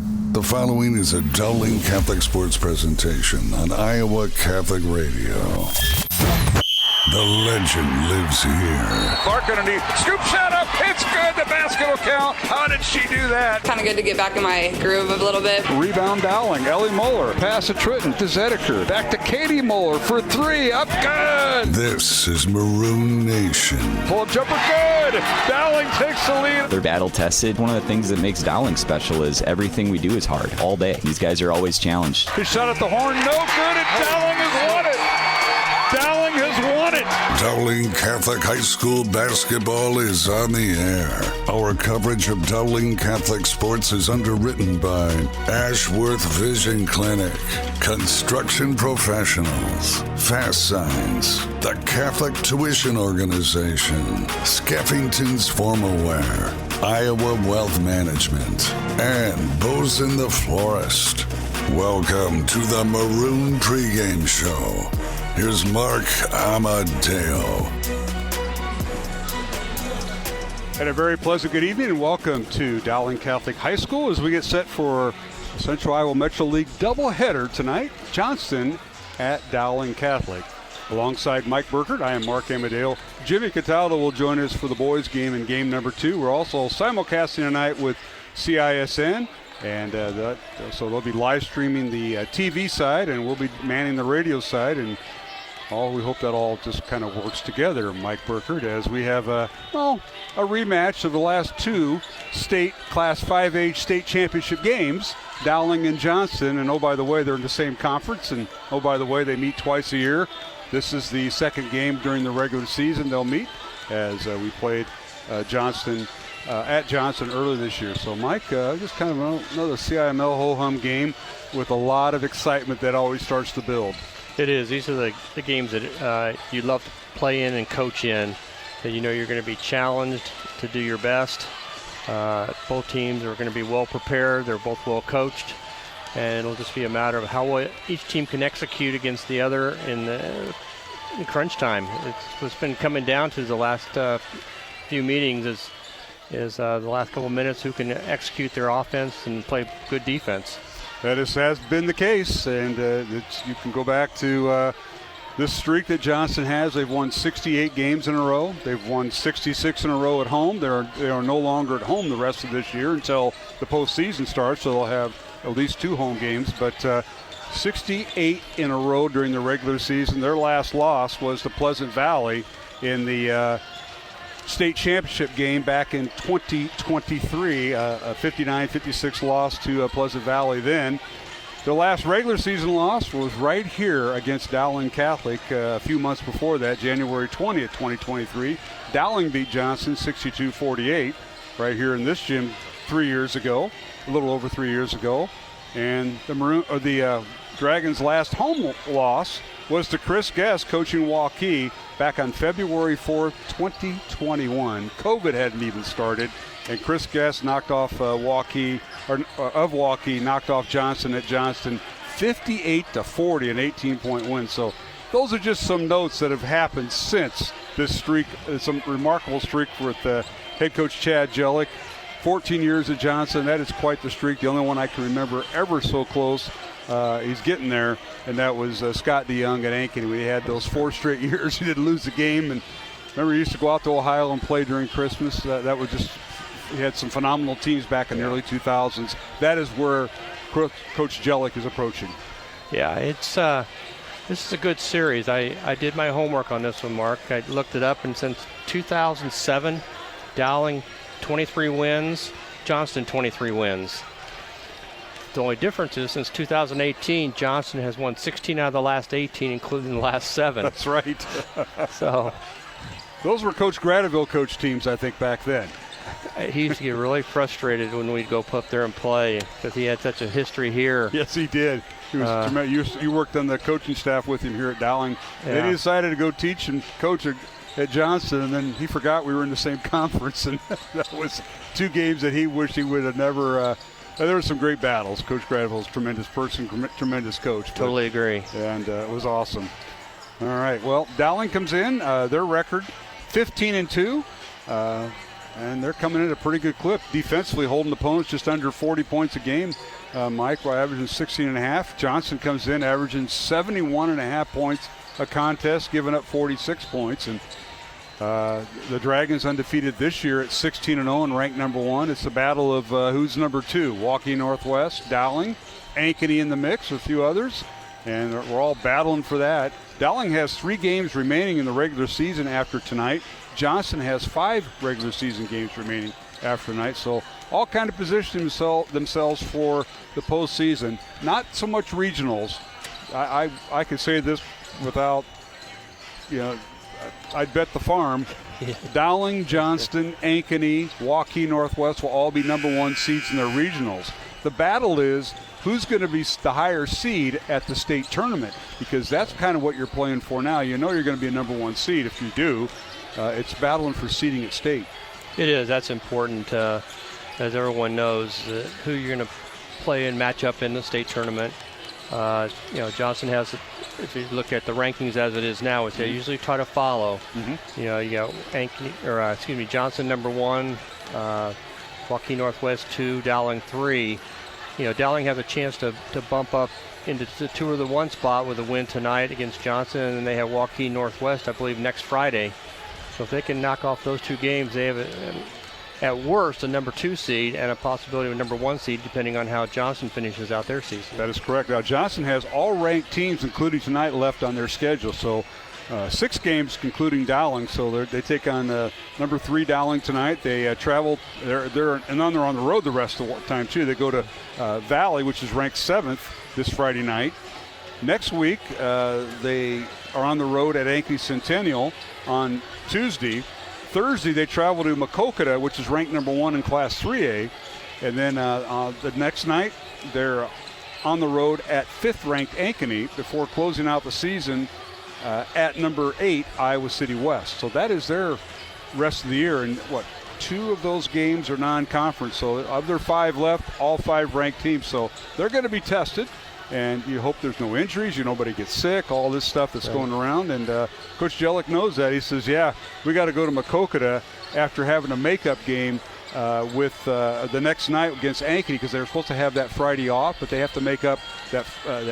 The following is a Dowling Catholic Sports presentation on Iowa Catholic Radio. The legend lives here. Clark underneath, scoop shot up, it's good, the basket will count. How did she do that? Kind of good to get back in my groove a little bit. Rebound Dowling, Ellie Muller, pass to Tritton, to Zedeker, back to Katie Muller for three, up good. This is Maroon Nation. Pull up jumper, good. Dowling takes the lead. They're battle tested. One of the things that makes Dowling special is everything we do is hard all day. These guys are always challenged. His shot at the horn, no good, and Dowling has won it. Dowling has won it. Dowling Catholic High School basketball is on the air. Our coverage of Dowling Catholic sports is underwritten by Ashworth Vision Clinic, Construction Professionals, Fast Signs, the Catholic Tuition Organization, Skeffington's Formal Wear, Iowa Wealth Management, and Bosun the Florist. Welcome to the Maroon Pregame Show. Here's Mark Amadeo. And a very pleasant good evening and welcome to Dowling Catholic High School as we get set for the Central Iowa Metro League doubleheader tonight. Johnston at Dowling Catholic. Alongside Mike Burkert, I am Mark Amadeo. Jimmy Cataldo will join us for the boys game in game number 2. We're also simulcasting tonight with CISN. And so they'll be live streaming the TV side, and we'll be manning the radio side. And we hope that all just kind of works together, Mike Burkert, as we have a rematch of the last 2 state Class 5H state championship games, Dowling and Johnston. And, oh, by the way, they're in the same conference. And, oh, by the way, they meet twice a year. This is the second game during the regular season they'll meet, as we played Johnston at Johnston earlier this year. So, Mike, just kind of another CIML ho-hum game with a lot of excitement that always starts to build. It is. These are the games that you love to play in and coach in, that you know you're going to be challenged to do your best. Both teams are going to be well prepared. They're both well coached. And it'll just be a matter of how well each team can execute against the other in crunch time. It's what's been coming down to the last few meetings is the last couple minutes who can execute their offense and play good defense. That has been the case, and you can go back to this streak that Johnston has. They've won 68 games in a row. They've won 66 in a row at home. They are no longer at home the rest of this year until the postseason starts, so they'll have at least 2 home games. But 68 in a row during the regular season. Their last loss was to Pleasant Valley in the state championship game back in 2023, a 59-56 loss to Pleasant Valley then. The last regular season loss was right here against Dowling Catholic a few months before that, January 20th, 2023. Dowling beat Johnston 62-48 right here in this gym 3 years ago, a little over 3 years ago. And the Dragons' last home loss was to Chris Guest coaching Waukee back on February 4th, 2021. COVID hadn't even started, and Chris Guest knocked off Waukee knocked off Johnston at Johnston 58-40, an 18-point win. So those are just some notes that have happened since this streak. Some remarkable streak with head coach Chad Jellick. 14 years at Johnston, that is quite the streak. The only one I can remember ever so close. He's getting there, and that was Scott DeYoung at Ankeny. We had those 4 straight years he didn't lose a game, and remember he used to go out to Ohio and play during Christmas. That was just, he had some phenomenal teams back in the early 2000s. That is where Coach Jellick is approaching. Yeah, it's this is a good series. I did my homework on this one, Mark. I looked it up, and since 2007, Dowling 23 wins, Johnston 23 wins. The only difference is since 2018, Johnston has won 16 out of the last 18, including the last 7. That's right. So those were Coach Gradeville coach teams, I think, back then. He used to get really frustrated when we'd go up there and play because he had such a history here. Yes, he did. He was tremendous. You worked on the coaching staff with him here at Dowling. Yeah. Then he decided to go teach and coach at Johnston, and then he forgot we were in the same conference, and that was 2 games that he wished he would have never there were some great battles. Coach Gradeville's a tremendous person, tremendous coach. Totally agree. And it was awesome. All right, well, Dowling comes in. Their record, 15-2. and they're coming in at a pretty good clip. Defensively holding opponents just under 40 points a game. Mike, we're averaging 16.5. Johnston comes in averaging 71.5 points a contest, giving up 46 points. And the Dragons undefeated this year at 16-0 and ranked number 1. It's the battle of who's number 2. Waukee Northwest, Dowling, Ankeny in the mix, a few others. And we're all battling for that. Dowling has 3 games remaining in the regular season after tonight. Johnston has 5 regular season games remaining after tonight. So all kind of positioning themselves for the postseason. Not so much regionals. I could say this without, I'd bet the farm. Dowling, Johnston, Ankeny, Waukee Northwest will all be number 1 seeds in their regionals. The battle is who's going to be the higher seed at the state tournament, because that's kind of what you're playing for now. You know you're going to be a number 1 seed. If you do, it's battling for seeding at state. It is. That's important, as everyone knows, who you're going to play and match up in the state tournament. Johnston has, if you look at the rankings as it is now, which they usually try to follow. You got Johnston number 1, Waukee Northwest 2, Dowling 3. Dowling has a chance to bump up into the 2 or the 1 spot with a win tonight against Johnston, and then they have Waukee Northwest, I believe, next Friday. So if they can knock off those 2 games, they have, at worst, a number 2 seed and a possibility of a number 1 seed, depending on how Johnston finishes out their season. That is correct. Now, Johnston has all ranked teams, including tonight, left on their schedule. So 6 games, including Dowling. So they take on number 3 Dowling tonight. They travel. They're on the road the rest of the time too. They go to Valley, which is ranked 7th this Friday night. Next week, they are on the road at Ankeny Centennial on Tuesday. Thursday, they travel to Moncada, which is ranked number 1 in Class 3A. And then the next night, they're on the road at 5th-ranked Ankeny before closing out the season at number 8, Iowa City West. So that is their rest of the year. And 2 of those games are non-conference. So of their 5 left, all 5 ranked teams. So they're going to be tested. And you hope there's no injuries, nobody gets sick, all this stuff that's going around. And Coach Jellick knows that. He says, we got to go to Moncada after having a makeup game with the next night against Ankeny, because they were supposed to have that Friday off, but they have to make up that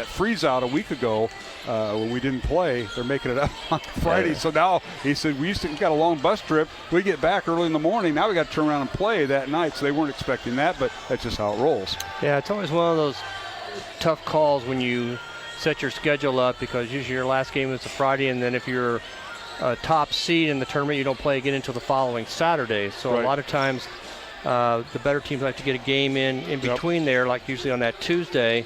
freeze out a week ago when we didn't play. They're making it up on Friday. So now he said, we got a long bus trip. We get back early in the morning. Now we got to turn around and play that night. So they weren't expecting that, but that's just how it rolls. Yeah, it's always one of those tough calls when you set your schedule up, because usually your last game is a Friday, and then if you're a top seed in the tournament, you don't play again until the following Saturday. So a lot of times the better teams like to get a game in between there, like usually on that Tuesday,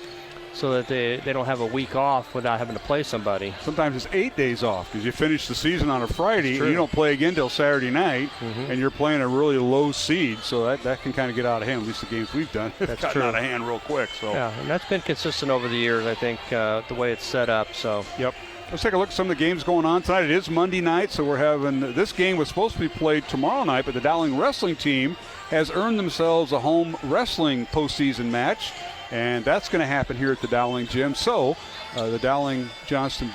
so that they don't have a week off without having to play somebody. Sometimes it's 8 days off, because you finish the season on a Friday and you don't play again till Saturday night, and you're playing a really low seed, so that can kind of get out of hand. At least the games we've done, that's gotten out of hand real quick. So yeah, and that's been consistent over the years, I think, the way it's set up. So let's take a look at some of the games going on tonight. It is Monday night, so we're having this game was supposed to be played tomorrow night, but the Dowling wrestling team has earned themselves a home wrestling postseason match. And that's going to happen here at the Dowling gym. So the Dowling-Johnston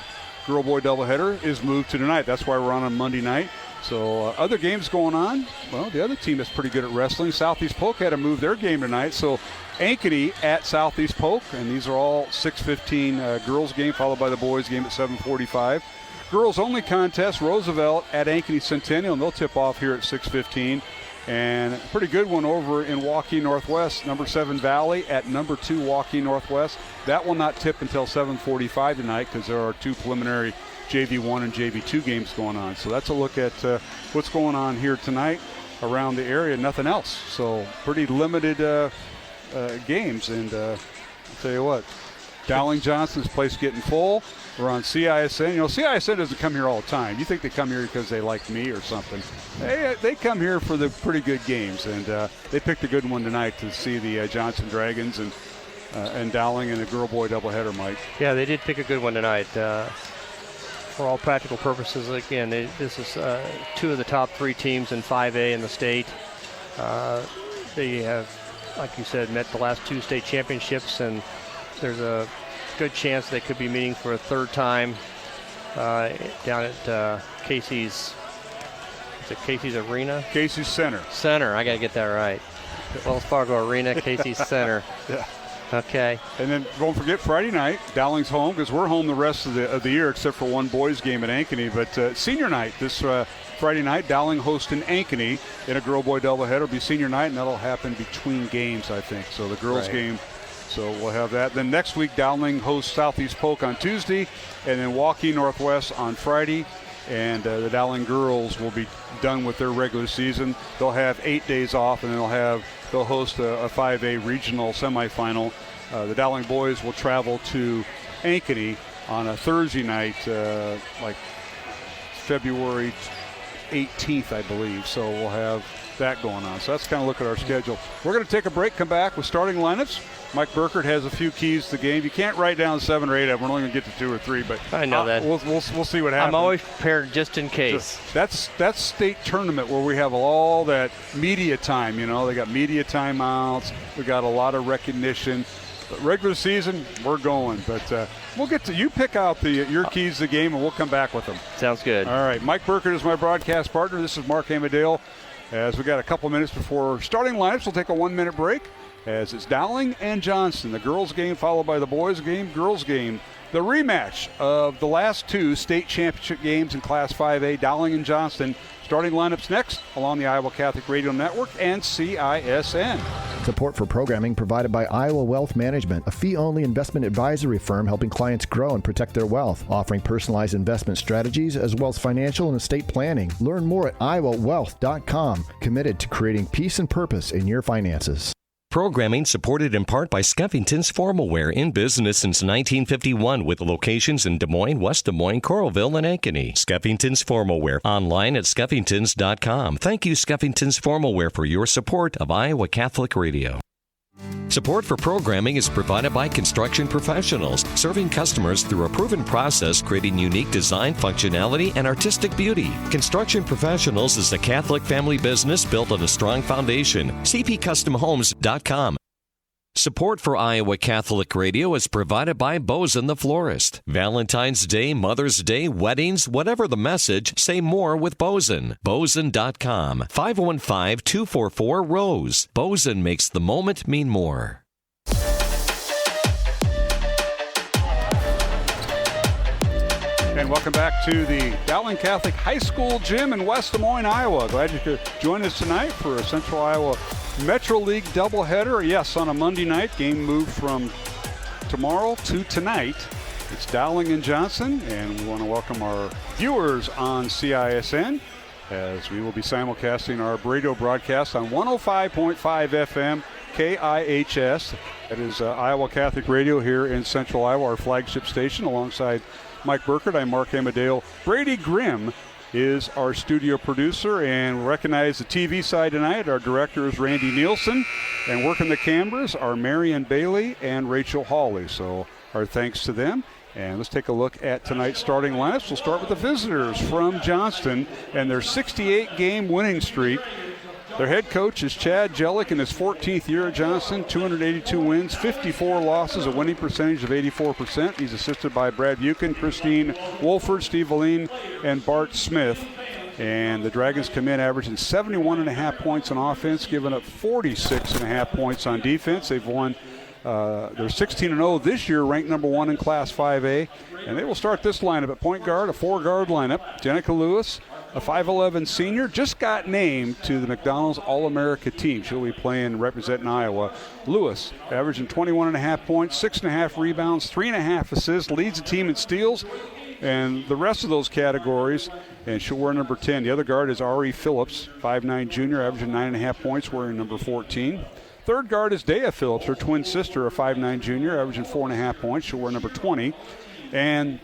girl-boy doubleheader is moved to tonight. That's why we're on Monday night. So other games going on. Well, the other team is pretty good at wrestling. Southeast Polk had to move their game tonight. So Ankeny at Southeast Polk, and these are all 6:15 girls game, followed by the boys game at 7:45. Girls only contest, Roosevelt at Ankeny Centennial, and they'll tip off here at 6:15. And a pretty good one over in Waukee Northwest, number 7 Valley at number 2 Waukee Northwest. That will not tip until 7:45 tonight, because there are 2 preliminary JV1 and JV2 games going on. So that's a look at what's going on here tonight around the area. Nothing else. So pretty limited games. And I'll tell you what, Dowling-Johnston's place getting full. We're on CISN. CISN doesn't come here all the time. You think they come here because they like me or something. They come here for the pretty good games, and they picked a good one tonight to see the Johnston Dragons and Dowling in a girl-boy doubleheader, Mike. Yeah, they did pick a good one tonight. For all practical purposes, again, this is 2 of the top 3 teams in 5A in the state. They have, like you said, met the last 2 state championships, and there's a good chance they could be meeting for a 3rd time down at Casey's Is it Casey's Arena? Casey's Center. Center. I got to get that right. Wells Fargo Arena, Casey's Center. Yeah. Okay. And then don't forget Friday night, Dowling's home, because we're home the rest of the year except for one boys game at Ankeny. But senior night this Friday night, Dowling hosting Ankeny in a girl-boy doubleheader. It'll be senior night, and that'll happen between games, I think. So the girls' game, so we'll have that. Then next week, Dowling hosts Southeast Polk on Tuesday, and then Waukee Northwest on Friday. And the Dowling girls will be done with their regular season. They'll have 8 days off, and then they'll host a 5A regional semifinal. The Dowling boys will travel to Ankeny on a Thursday night, like February 18th, I believe. So we'll have that going on. So that's kind of look at our schedule. We're going to take a break, come back with starting lineups. Mike Burkert has a few keys to the game. You can't write down 7 or 8 of them. We're only going to get to 2 or 3, but I know that. We'll see what happens. I'm always prepared just in case. That's state tournament where we have all that media time. You know, they got media timeouts. We got a lot of recognition. But regular season, we're going. But we'll get to you. Pick out your keys to the game, and we'll come back with them. Sounds good. All right, Mike Burkert is my broadcast partner. This is Mark Amadale. As we got a couple minutes before starting lineups, we'll take a 1-minute break. As it's Dowling and Johnston, the girls' game followed by the boys' game. Girls' game, the rematch of the last 2 state championship games in Class 5A, Dowling and Johnston. Starting lineups next along the Iowa Catholic Radio Network and CISN. Support for programming provided by Iowa Wealth Management, a fee-only investment advisory firm helping clients grow and protect their wealth, offering personalized investment strategies as well as financial and estate planning. Learn more at iowawealth.com, committed to creating peace and purpose in your finances. Programming supported in part by Skeffington's Formal Wear, in business since 1951 with locations in Des Moines, West Des Moines, Coralville, and Ankeny. Skeffington's Formal Wear, online at skeffingtons.com. Thank you, Skeffington's Formal Wear, for your support of Iowa Catholic Radio. Support for programming is provided by Construction Professionals, serving customers through a proven process, creating unique design, functionality, and artistic beauty. Construction Professionals is a Catholic family business built on a strong foundation. cpcustomhomes.com. Support for Iowa Catholic Radio is provided by Bozen the Florist. Valentine's Day, Mother's Day, weddings, whatever the message, say more with Bozen. Bozen.com. 515-244-ROSE. Bozen makes the moment mean more. And welcome back to the Dowling Catholic High School Gym in West Des Moines, Iowa. Glad you could join us tonight for a Central Iowa Metro League doubleheader. Yes, on a Monday night. Game moved from tomorrow to tonight. It's Dowling and Johnston, and we want to welcome our viewers on CISN as we will be simulcasting our radio broadcast on 105.5 FM KIHS. That is Iowa Catholic Radio here in Central Iowa, our flagship station, alongside Mike Burkert. I'm Mark Amadale. Brady Grimm is our studio producer, and we recognize the TV side tonight. Our director is Randy Nielsen, and working the cameras are Marion Bailey and Rachel Hawley. So our thanks to them. And let's take a look at tonight's starting lineups. We'll start with the visitors from Johnston and their 68-game winning streak. Their head coach is Chad Jellick in his 14th year at Johnston, 282 wins, 54 losses, a winning percentage of 84%. He's assisted by Brad Buchan, Christine Wolford, Steve Valine, and Bart Smith. And the Dragons come in averaging 71.5 points on offense, giving up 46.5 points on defense. They've won. They're 16-0 this year, ranked number 1 in Class 5A. And they will start this lineup at point guard, a 4-guard lineup. Jenica Lewis, a 5'11 senior, just got named to the McDonald's All-America team. She'll be playing representing Iowa. Lewis, averaging 21.5 points, 6.5 rebounds, 3.5 assists, leads the team in steals, and the rest of those categories. And she'll wear number 10. The other guard is Ari Phillips, 5'9 junior, averaging 9.5 points, wearing number 14. Third guard is Dea Phillips, her twin sister, a 5'9 junior, averaging 4.5 points. She'll wear number 20. And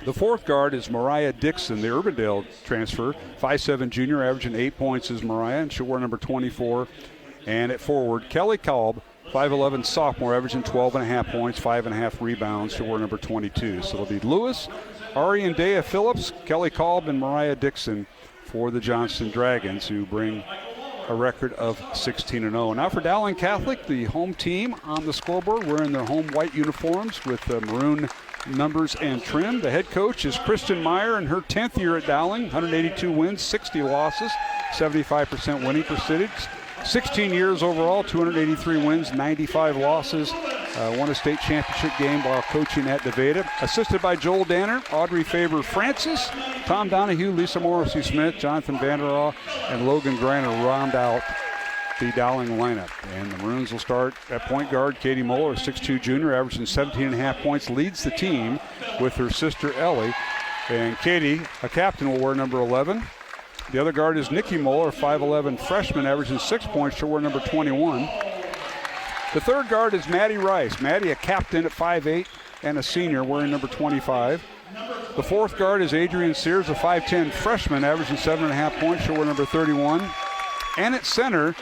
the fourth guard is Mariah Dixon, the Urbandale transfer, 5'7 junior, averaging 8 points is Mariah, and she'll wear number 24. And at forward, Kelly Kolb, 5'11 sophomore, averaging 12.5 points, 5.5 rebounds. She'll wear number 22. So it'll be Lewis, Ari and Dea Phillips, Kelly Kolb, and Mariah Dixon for the Johnston Dragons, who bring a record of 16-0. Now for Dowling Catholic, the home team on the scoreboard, wearing their home white uniforms with maroon numbers and trim. The head coach is Kristen Meyer in her 10th year at Dowling, 182 wins, 60 losses, 75% winning percentage. 16 years overall, 283 wins, 95 losses. Won a state championship game while coaching at Nevada. Assisted by Joel Danner, Audrey Faber-Francis, Tom Donahue, Lisa Morrissey-Smith, Jonathan Vanderall, and Logan Griner round out the Dowling lineup. And the Maroons will start at point guard. Katie Moeller, a 6'2 junior, averaging 17.5 points, leads the team with her sister Ellie. And Katie, a captain, will wear number 11. The other guard is Nikki Moeller, 5'11 freshman, averaging 6 points. She'll wear number 21. The third guard is Maddie Rice. Maddie, a captain at 5'8 and a senior, wearing number 25. The fourth guard is Adrian Sears, a 5'10 freshman, averaging 7.5 points. She'll wear number 31. And at center,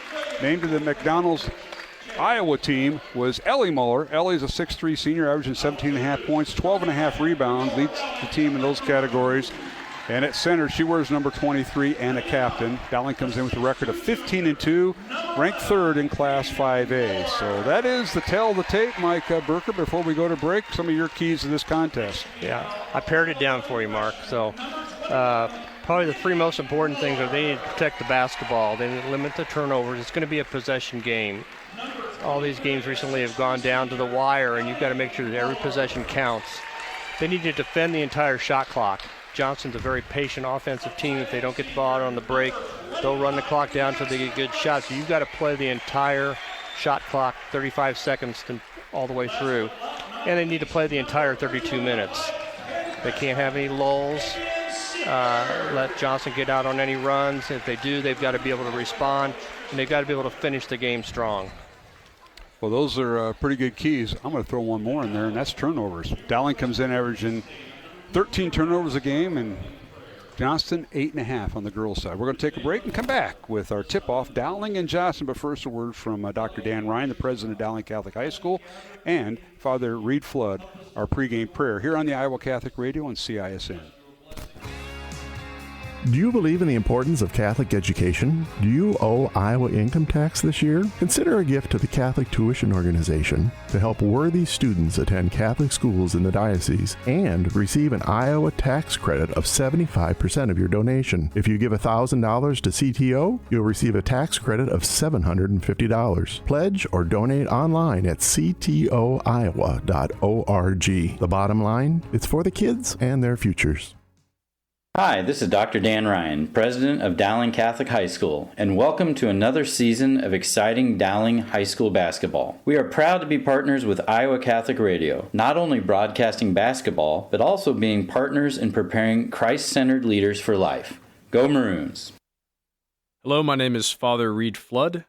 named to the McDonald's Iowa team, was Ellie Muller. Ellie's a 6'3 senior, averaging 17.5 points, 12.5 rebounds, leads the team in those categories. And at center, she wears number 23 and a captain. Dowling comes in with a record of 15-2, ranked third in Class 5A. So that is the tale of the tape, Mike Burker. Before we go to break, some of your keys to this contest. Yeah, I pared it down for you, Mark. So probably the three most important things are they need to protect the basketball. They need to limit the turnovers. It's going to be a possession game. All these games recently have gone down to the wire, and you've got to make sure that every possession counts. They need to defend the entire shot clock. Johnston's a very patient offensive team. If they don't get the ball out on the break, they'll run the clock down till they get good shots. So you've got to play the entire shot clock, 35 seconds all the way through. And they need to play the entire 32 minutes. They can't have any lulls. Let Johnston get out on any runs. If they do, they've got to be able to respond, and they've got to be able to finish the game strong. Well, those are pretty good keys. I'm going to throw one more in there, and that's turnovers. Dowling comes in averaging 13 turnovers a game, and Johnston 8.5 on the girls' side. We're going to take a break and come back with our tip-off, Dowling and Johnston. But first, a word from Dr. Dan Ryan, the president of Dowling Catholic High School, and Father Reed Flood, our pregame prayer here on the Iowa Catholic Radio and CISN. Do you believe in the importance of Catholic education? Do you owe Iowa income tax this year? Consider a gift to the Catholic Tuition Organization to help worthy students attend Catholic schools in the diocese and receive an Iowa tax credit of 75% of your donation. If you give $1,000 to CTO, you'll receive a tax credit of $750. Pledge or donate online at ctoiowa.org. The bottom line, it's for the kids and their futures. Hi, this is Dr. Dan Ryan, president of Dowling Catholic High School, and welcome to another season of exciting Dowling High School basketball. We are proud to be partners with Iowa Catholic Radio, not only broadcasting basketball, but also being partners in preparing Christ-centered leaders for life. Go Maroons! Hello, my name is Father Reed Flood.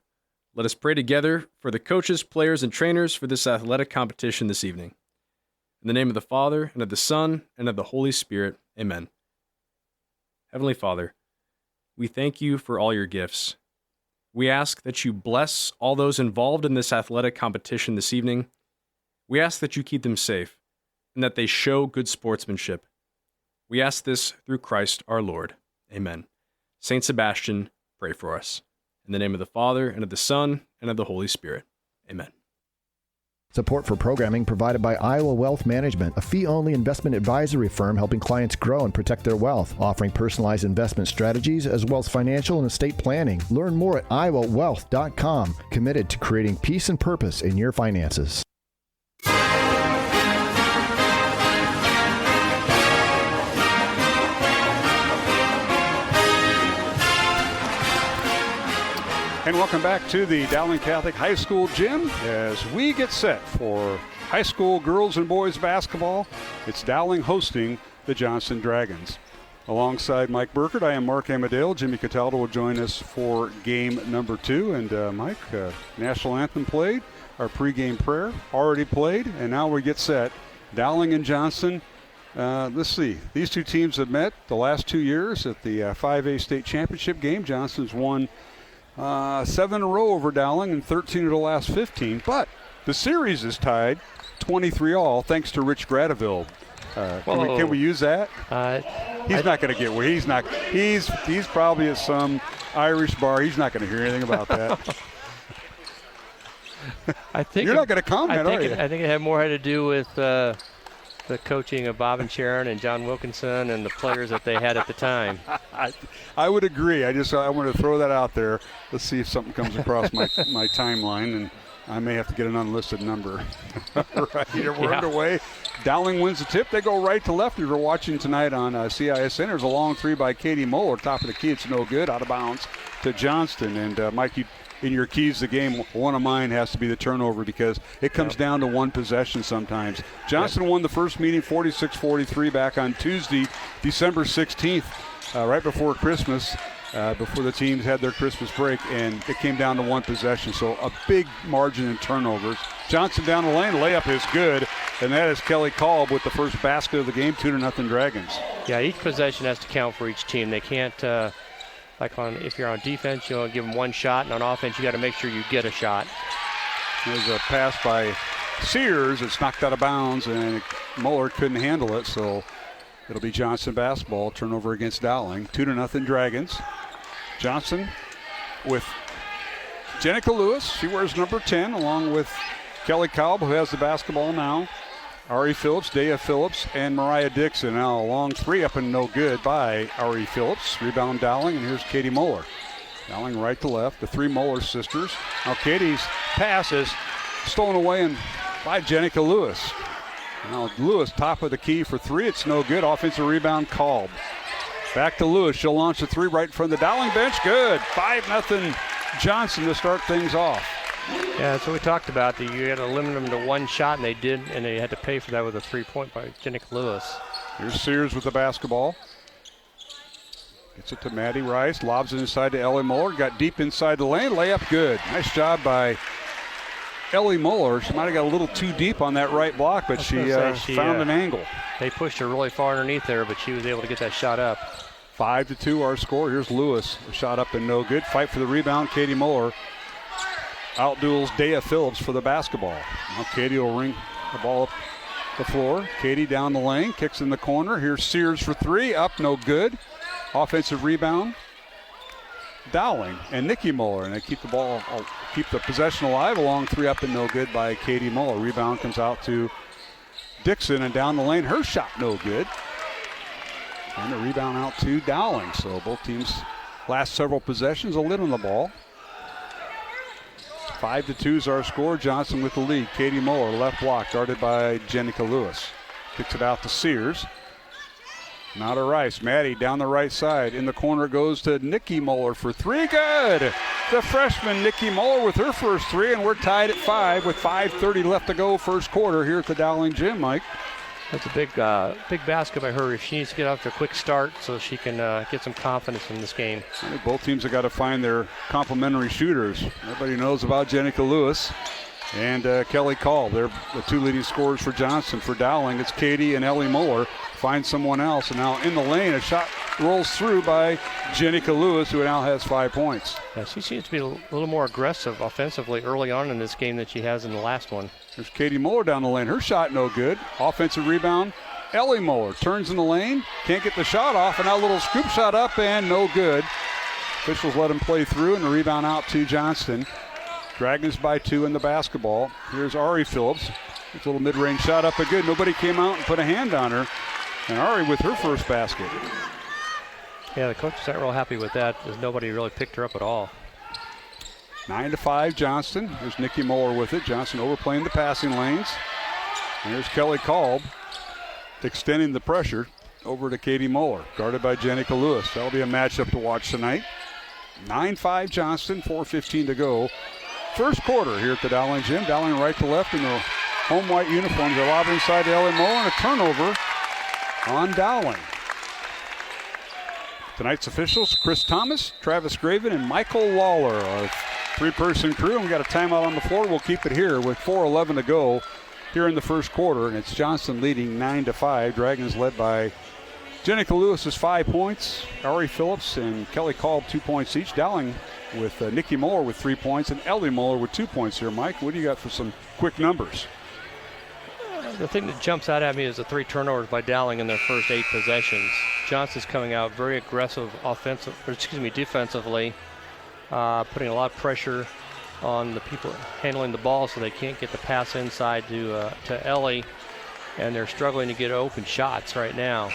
Let us pray together for the coaches, players, and trainers for this athletic competition this evening. In the name of the Father, and of the Son, and of the Holy Spirit, amen. Heavenly Father, we thank you for all your gifts. We ask that you bless all those involved in this athletic competition this evening. We ask that you keep them safe and that they show good sportsmanship. We ask this through Christ our Lord. Amen. Saint Sebastian, pray for us. In the name of the Father, and of the Son, and of the Holy Spirit. Amen. Support for programming provided by Iowa Wealth Management, a fee-only investment advisory firm helping clients grow and protect their wealth, offering personalized investment strategies as well as financial and estate planning. Learn more at iowawealth.com, committed to creating peace and purpose in your finances. And welcome back to the Dowling Catholic High School gym as we get set for high school girls and boys basketball. It's Dowling hosting the Johnston Dragons. Alongside Mike Burkert, I am Mark Amadale. Jimmy Cataldo will join us for game number 2. And Mike, national anthem played, our pregame prayer already played, and now we get set. Dowling and Johnston. Let's see. These two teams have met the last 2 years at the 5A state championship game. Johnston's won 7 in a row over Dowling and 13 of the last 15. But the series is tied 23-all thanks to Rich Gradeville. Can we use that? He's not going to get where he's not. He's probably at some Irish bar. He's not going to hear anything about that. I think you're not going to comment, are you? I think it had more to do with the coaching of Bob and Sharon and John Wilkinson and the players that they had at the time. I would agree. I want to throw that out there. Let's see if something comes across my timeline, and I may have to get an unlisted number. Right here, we're underway. Dowling wins the tip. They go right to left. If you're watching tonight on CISN, there's a long three by Katie Moeller. Top of the key, it's no good. Out of bounds to Johnston. And Mike, in your keys to the game, one of mine has to be the turnover because it comes down to one possession sometimes. Johnston won the first meeting 46-43 back on Tuesday, December 16th, right before Christmas, before the teams had their Christmas break, and it came down to one possession. So a big margin in turnovers. Johnston down the lane, layup is good, and that is Kelly Kolb with the first basket of the game, 2-0 Dragons. Yeah, each possession has to count for each team. They can't if you're on defense, give them one shot, and on offense, you got to make sure you get a shot. There's a pass by Sears. It's knocked out of bounds, and Muller couldn't handle it, so it'll be Johnston basketball. Turnover against Dowling. 2-0 Dragons. Johnston with Jenica Lewis. She wears number 10, along with Kelly Kolb, who has the basketball now. Ari Phillips, Dea Phillips, and Mariah Dixon. Now a long three up and no good by Ari Phillips. Rebound Dowling, and here's Katie Muller. Dowling right to left, the three Muller sisters. Now Katie's pass is stolen away by Jenica Lewis. Now Lewis, top of the key for three. It's no good. Offensive rebound Kolb. Back to Lewis. She'll launch the three right in front of the Dowling bench. Good. 5-0 Johnston to start things off. Yeah, that's what we talked about. You had to limit them to one shot, and they did, and they had to pay for that with a 3-point by Jenica Lewis. Here's Sears with the basketball. Gets it to Maddie Rice. Lobs it inside to Ellie Muller. Got deep inside the lane. Layup good. Nice job by Ellie Muller. She might have got a little too deep on that right block, but she found an angle. They pushed her really far underneath there, but she was able to get that shot up. 5-2 our score. Here's Lewis. A shot up and no good. Fight for the rebound. Katie Muller outduels Dea Phillips for the basketball. Now Katie will ring the ball up the floor. Katie down the lane. Kicks in the corner. Here's Sears for three. Up, no good. Offensive rebound. Dowling and Nikki Muller, and they keep the possession alive. A long three up and no good by Katie Muller. Rebound comes out to Dixon, and down the lane, her shot no good. And a rebound out to Dowling. So both teams last several possessions, a lid on the ball. 5-2 is our score. Johnston with the lead. Katie Muller, left block, guarded by Jenica Lewis. Kicks it out to Sears. Now to Rice. Maddie down the right side. In the corner goes to Nikki Muller for three. Good! The freshman Nikki Muller with her first three, and we're tied at 5 with 5:30 left to go first quarter here at the Dowling Gym, Mike. That's a big basket by her. She needs to get off to a quick start so she can get some confidence in this game. I think both teams have got to find their complementary shooters. Everybody knows about Jenica Lewis and Kelly Kolb. They're the two leading scorers for Johnston. For Dowling, it's Katie and Ellie Muller. Find someone else. And now in the lane, a shot rolls through by Jenica Lewis, who now has 5 points. Yeah, she seems to be a little more aggressive offensively early on in this game than she has in the last one. There's Katie Muller down the lane. Her shot no good. Offensive rebound. Ellie Muller turns in the lane. Can't get the shot off. And now a little scoop shot up and no good. Officials let him play through, and the rebound out to Johnston. Dragons by 2 in the basketball. Here's Ari Phillips. It's a little mid-range shot up and good. Nobody came out and put a hand on her. And Ari with her first basket. Yeah, the coach is not real happy with that because nobody really picked her up at all. 9-5 Johnston. There's Nikki Muller with it. Johnston overplaying the passing lanes. And here's Kelly Kolb extending the pressure over to Katie Muller, guarded by Jenica Lewis. That'll be a matchup to watch tonight. 9-5 Johnston, 4:15 to go. First quarter here at the Dowling Gym. Dowling right to left in the home white uniforms. They're lobbing inside to Ellie Muller, and a turnover on Dowling. Tonight's officials, Chris Thomas, Travis Graven, and Michael Lawler. Our three-person crew, and we got a timeout on the floor. We'll keep it here with 4:11 to go here in the first quarter, and it's Johnston leading 9-5. Dragons led by Jenica Lewis is 5 points. Ari Phillips and Kelly Kolb 2 points each. Dowling with Nikki Muller with 3 points, and Ellie Muller with 2 points here. Mike, what do you got for some quick numbers? The thing that jumps out at me is the 3 turnovers by Dowling in their first 8 possessions. Johnston's coming out very aggressive defensively, putting a lot of pressure on the people handling the ball so they can't get the pass inside to Ellie. and they're struggling to get open shots right now.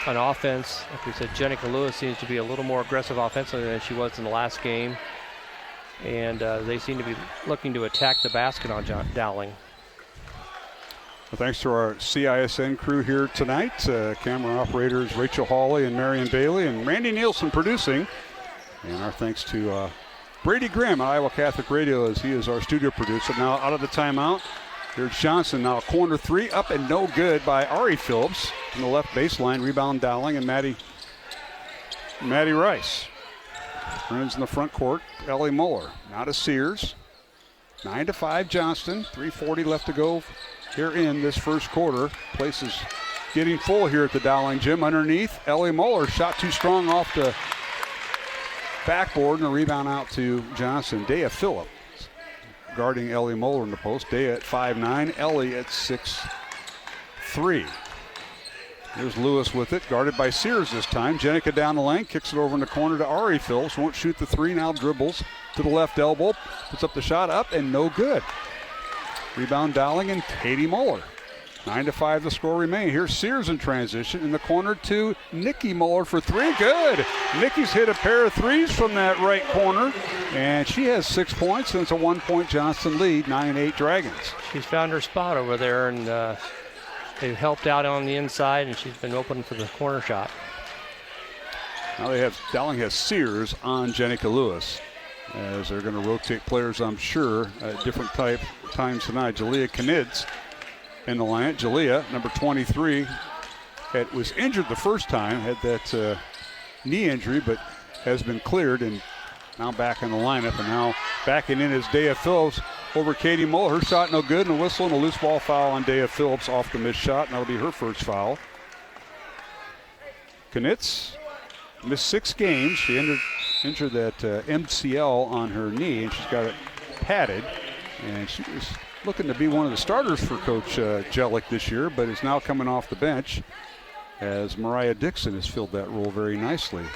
On offense, like we said, Jenica Lewis seems to be a little more aggressive offensively than she was in the last game. And they seem to be looking to attack the basket on Dowling. Well, thanks to our CISN crew here tonight. Camera operators Rachel Hawley and Marion Bailey, and Randy Nielsen producing. And our thanks to Brady Grimm at Iowa Catholic Radio, as he is our studio producer. Now out of the timeout, here's Johnston. Now corner three, up and no good by Ari Phillips from the left baseline. Rebound Dowling and Maddie Rice. Runs in the front court. Ellie Muller. Now to Sears. 9-5 Johnston. 3:40 left to go here in this first quarter. Place is getting full here at the Dowling gym. Underneath, Ellie Muller shot too strong off the backboard, and a rebound out to Johnston. Dea Phillips guarding Ellie Muller in the post. Dea at 5'9", Ellie at 6'3". Here's Lewis with it, guarded by Sears this time. Jenica down the lane, kicks it over in the corner to Ari Phillips. Won't shoot the three, now dribbles to the left elbow. Puts up the shot, up and no good. Rebound Dowling and Katie Muller. 9-5 the score remain. Here's Sears in transition in the corner to Nikki Muller for three. Good. Nikki's hit a pair of threes from that right corner, and she has 6 points, and it's a 1-point Johnston lead, 9-8 Dragons. She's found her spot over there, and they've helped out on the inside, and she's been open for the corner shot. Now Dowling has Sears on Jenica Lewis, as they're going to rotate players, I'm sure, at different times tonight. Jalea Knidz in the lineup. Jalea, number 23, was injured the first time, had that knee injury, but has been cleared and now back in the lineup. And now backing in is Dea Phillips over Katie Muller. Her shot no good, and a whistle and a loose ball foul on Dea Phillips off the missed shot, and that'll be her first foul. Knitz missed 6 games. She injured that MCL on her knee, and she's got it padded. And she was looking to be one of the starters for Coach Jellick this year, but is now coming off the bench, as Mariah Dixon has filled that role very nicely.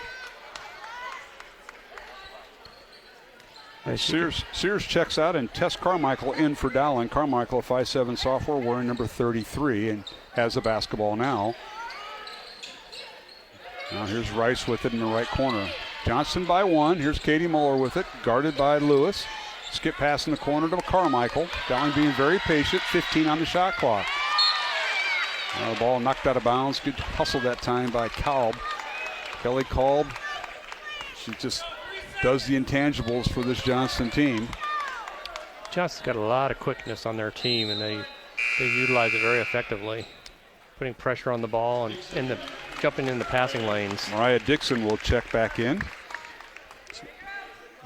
Sears checks out, and Tess Carmichael in for Dowling. Carmichael, a 5'7" sophomore, wearing number 33, and has the basketball now. Now here's Rice with it in the right corner. Johnston by 1. Here's Katie Muller with it, guarded by Lewis. Skip pass in the corner to Carmichael. Dowling being very patient, 15 on the shot clock. The ball knocked out of bounds. Good hustle that time by Kalb. Kelly Kalb. She just does the intangibles for this Johnston team. Johnston's got a lot of quickness on their team, and they utilize it very effectively, putting pressure on the ball and jumping in the passing lanes. Mariah Dixon will check back in,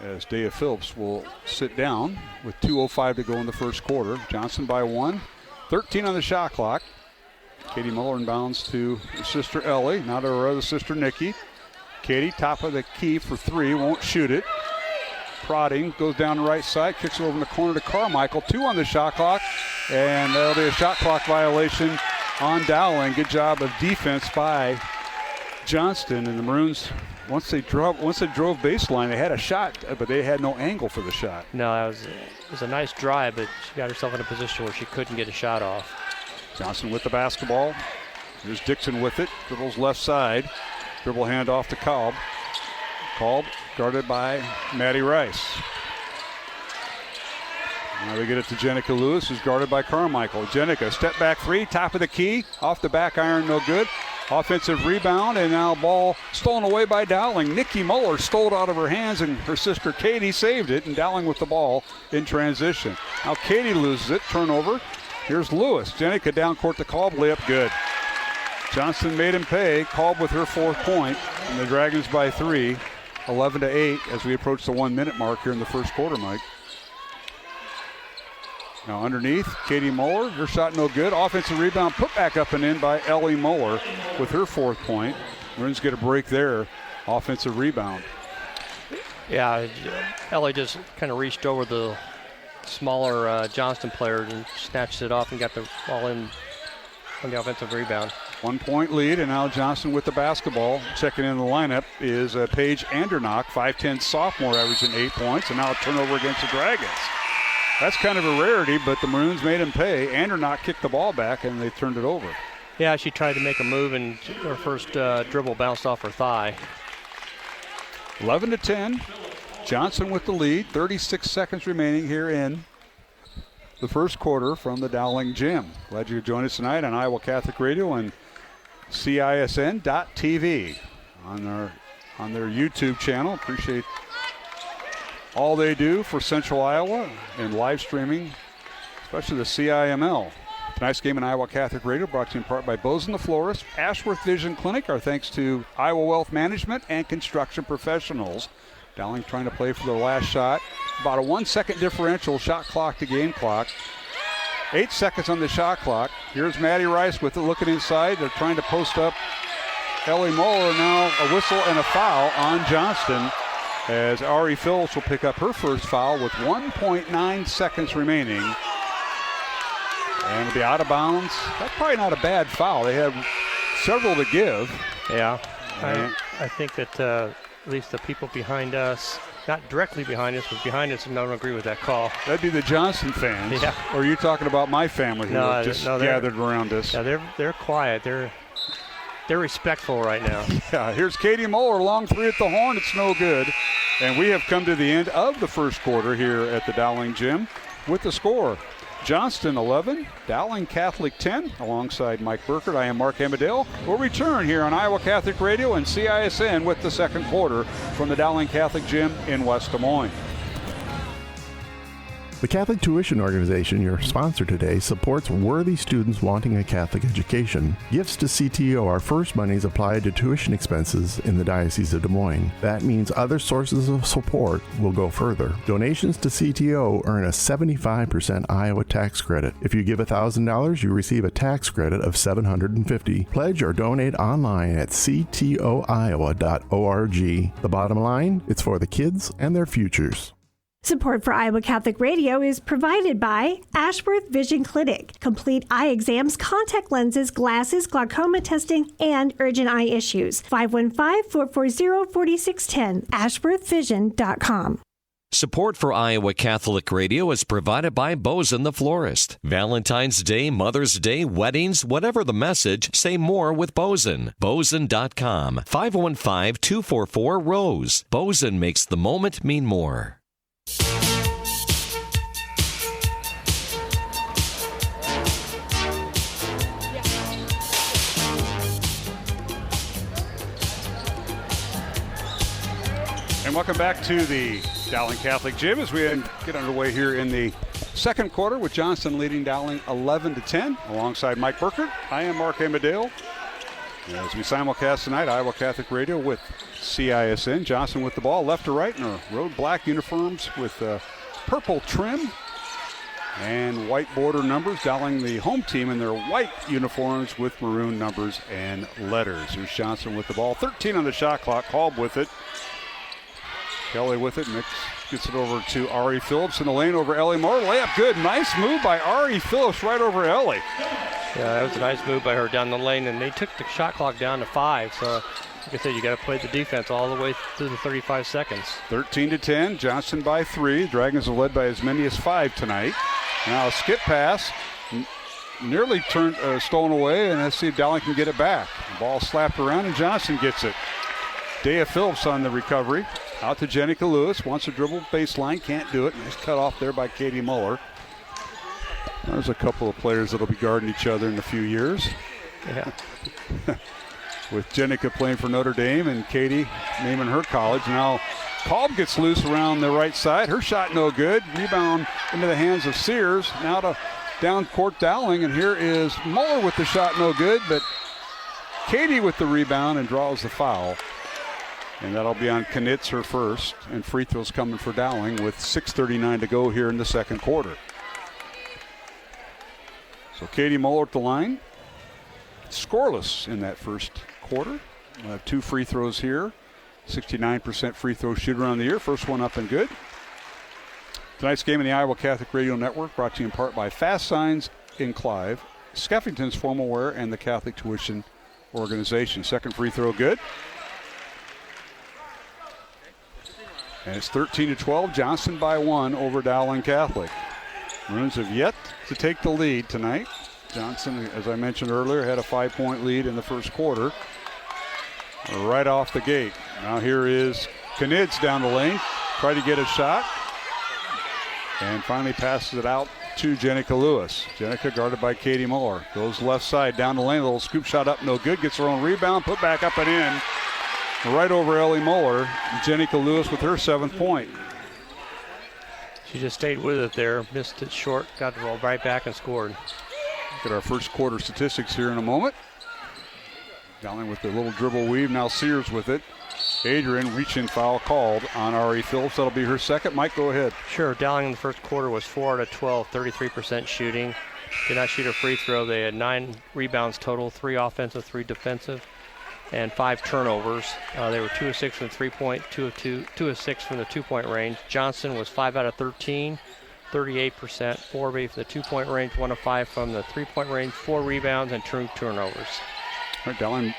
as Dea Phillips will sit down with 2:05 to go in the first quarter. Johnston by 1. 13 on the shot clock. Katie Muller inbounds to her sister Ellie, now to her other sister Nikki. Katie, top of the key for 3, won't shoot it. Prodding, goes down the right side, kicks it over in the corner to Carmichael. 2 on the shot clock, and that'll be a shot clock violation on Dowling. Good job of defense by Johnston, and the Maroons, once they drove baseline, they had a shot, but they had no angle for the shot. No, it was a nice drive, but she got herself in a position where she couldn't get a shot off. Johnston with the basketball. Here's Dixon with it, dribbles left side. Dribble hand off to Kalb. Kalb guarded by Maddie Rice. Now they get it to Jenica Lewis, who's guarded by Carmichael. Jenica, step back 3, top of the key, off the back iron, no good. Offensive rebound, and now ball stolen away by Dowling. Nikki Muller stole it out of her hands, and her sister Katie saved it, and Dowling with the ball in transition. Now Katie loses it, turnover. Here's Lewis. Jenica down court to Kalb, layup good. Johnston made him pay. Kalb with her 4th point, and the Dragons by 3, 11-8 as we approach the 1-minute mark here in the first quarter, Mike. Now underneath, Katie Muller, her shot no good. Offensive rebound put back up and in by Ellie Muller with her 4th point. Maroons get a break there. Offensive rebound. Yeah, Ellie just kind of reached over the smaller Johnston player and snatched it off and got the ball in on the offensive rebound. 1-point lead, and now Johnston with the basketball. Checking in the lineup is Paige Andernock, 5'10" sophomore, averaging 8 points, and now a turnover against the Dragons. That's kind of a rarity, but the Maroons made him pay. Andernacht kicked the ball back, and they turned it over. Yeah, she tried to make a move, and her first dribble bounced off her thigh. 11-10. Johnston with the lead. 36 seconds remaining here in the first quarter from the Dowling Gym. Glad you could join us tonight on Iowa Catholic Radio and CISN.TV on their YouTube channel. Appreciate all they do for Central Iowa and live streaming, especially the CIML. Tonight's game in Iowa Catholic Radio brought to you in part by Bozen the Florist, Ashworth Vision Clinic. Our thanks to Iowa Wealth Management and Construction Professionals. Dowling trying to play for their last shot. About a 1 second differential, shot clock to game clock. 8 seconds on the shot clock. Here's Maddie Rice with it looking inside. They're trying to post up Ellie Moeller. Now a whistle and a foul on Johnston, as Ari Phillips will pick up her first foul with 1.9 seconds remaining. And it'll be out of bounds. That's probably not a bad foul. They have several to give. Yeah. I think that at least the people behind us, not directly behind us, but behind us, don't agree with that call. That'd be the Johnston fans. Yeah. Or are you talking about my family who have just gathered around us? Yeah, they're quiet. They're respectful right now. Yeah, here's Katie Moeller, long three at the horn. It's no good. And we have come to the end of the first quarter here at the Dowling Gym with the score. Johnston 11, Dowling Catholic 10. Alongside Mike Burkert, I am Mark Amadale. We'll return here on Iowa Catholic Radio and CISN with the second quarter from the Dowling Catholic Gym in West Des Moines. The Catholic Tuition Organization, your sponsor today, supports worthy students wanting a Catholic education. Gifts to CTO are first monies applied to tuition expenses in the Diocese of Des Moines. That means other sources of support will go further. Donations to CTO earn a 75% Iowa tax credit. If you give $1,000, you receive a tax credit of $750. Pledge or donate online at ctoiowa.org. The bottom line, it's for the kids and their futures. Support for Iowa Catholic Radio is provided by Ashworth Vision Clinic. Complete eye exams, contact lenses, glasses, glaucoma testing, and urgent eye issues. 515-440-4610. ashworthvision.com. Support for Iowa Catholic Radio is provided by Bozen the Florist. Valentine's Day, Mother's Day, weddings, whatever the message, say more with Bozen. Bozen.com. 515-244-ROSE. Bozen makes the moment mean more. And welcome back to the Dowling Catholic Gym as we get underway here in the second quarter with Johnston leading Dowling 11-10 alongside Mike Burkert. I am Mark Amadale. As we simulcast tonight, Iowa Catholic Radio with CISN. Johnston with the ball left to right in their road black uniforms with purple trim and white border numbers. Dowling, the home team, in their white uniforms with maroon numbers and letters. Here's Johnston with the ball. 13 on the shot clock. Kolb with it. Kelly with it. Gets it over to Ari Phillips in the lane over Ellie Moore. Layup good. Nice move by Ari Phillips right over Ellie. Yeah, that was a nice move by her down the lane, and they took the shot clock down to 5. So, like I said, you got to play the defense all the way through the 35 seconds. 13-10. Johnston by 3. Dragons are led by as many as 5 tonight. Now a skip pass. Nearly stolen away, and let's see if Dowling can get it back. The ball slapped around, and Johnston gets it. Dea Phillips on the recovery. Out to Jenica Lewis. Wants to dribble baseline. Can't do it. Nice cut off there by Katie Muller. There's a couple of players that'll be guarding each other in a few years. Yeah. With Jenica playing for Notre Dame and Katie naming her college. Now Kolb gets loose around the right side. Her shot no good. Rebound into the hands of Sears. Now to down court Dowling. And here is Muller with the shot no good. But Katie with the rebound and draws the foul. And that'll be on Knitz, her first. And free throws coming for Dowling with 6:39 to go here in the second quarter. So Katie Muller at the line. Scoreless in that first quarter. We'll have 2 free throws here. 69% free throw shooter on the year. First one up and good. Tonight's game in the Iowa Catholic Radio Network brought to you in part by Fast Signs in Clive, Skeffington's Formal Wear, and the Catholic Tuition Organization. Second free throw good. And it's 13-12. Johnston by 1 over Dowling Catholic. Maroons have yet to take the lead tonight. Johnston, as I mentioned earlier, had a 5-point lead in the first quarter. Right off the gate. Now here is Knids down the lane. Try to get a shot. And finally passes it out to Jenica Lewis. Jenica guarded by Katie Muller. Goes left side down the lane. A little scoop shot up, no good. Gets her own rebound. Put back up and in. Right over Ellie Muller. Jenica Lewis with her 7th point. She just stayed with it there. Missed it short. Got the ball right back and scored. Look at our first quarter statistics here in a moment. Dowling with the little dribble weave. Now Sears with it. Adrian, reach-in foul called on R.E. Phillips. That'll be her 2nd. Mike, go ahead. Sure. Dowling in the first quarter was 4 out of 12, 33% shooting. Did not shoot a free throw. They had 9 rebounds total, 3 offensive, 3 defensive, and 5 turnovers. They were 2 of 6 from the 3-point, 2 of 6 from the 2-point range. Johnston was 5 out of 13, 38%, 4 of 8 from the 2-point range, 1 of 5 from the 3-point range, 4 rebounds, and 2 turnovers. All right, Dowling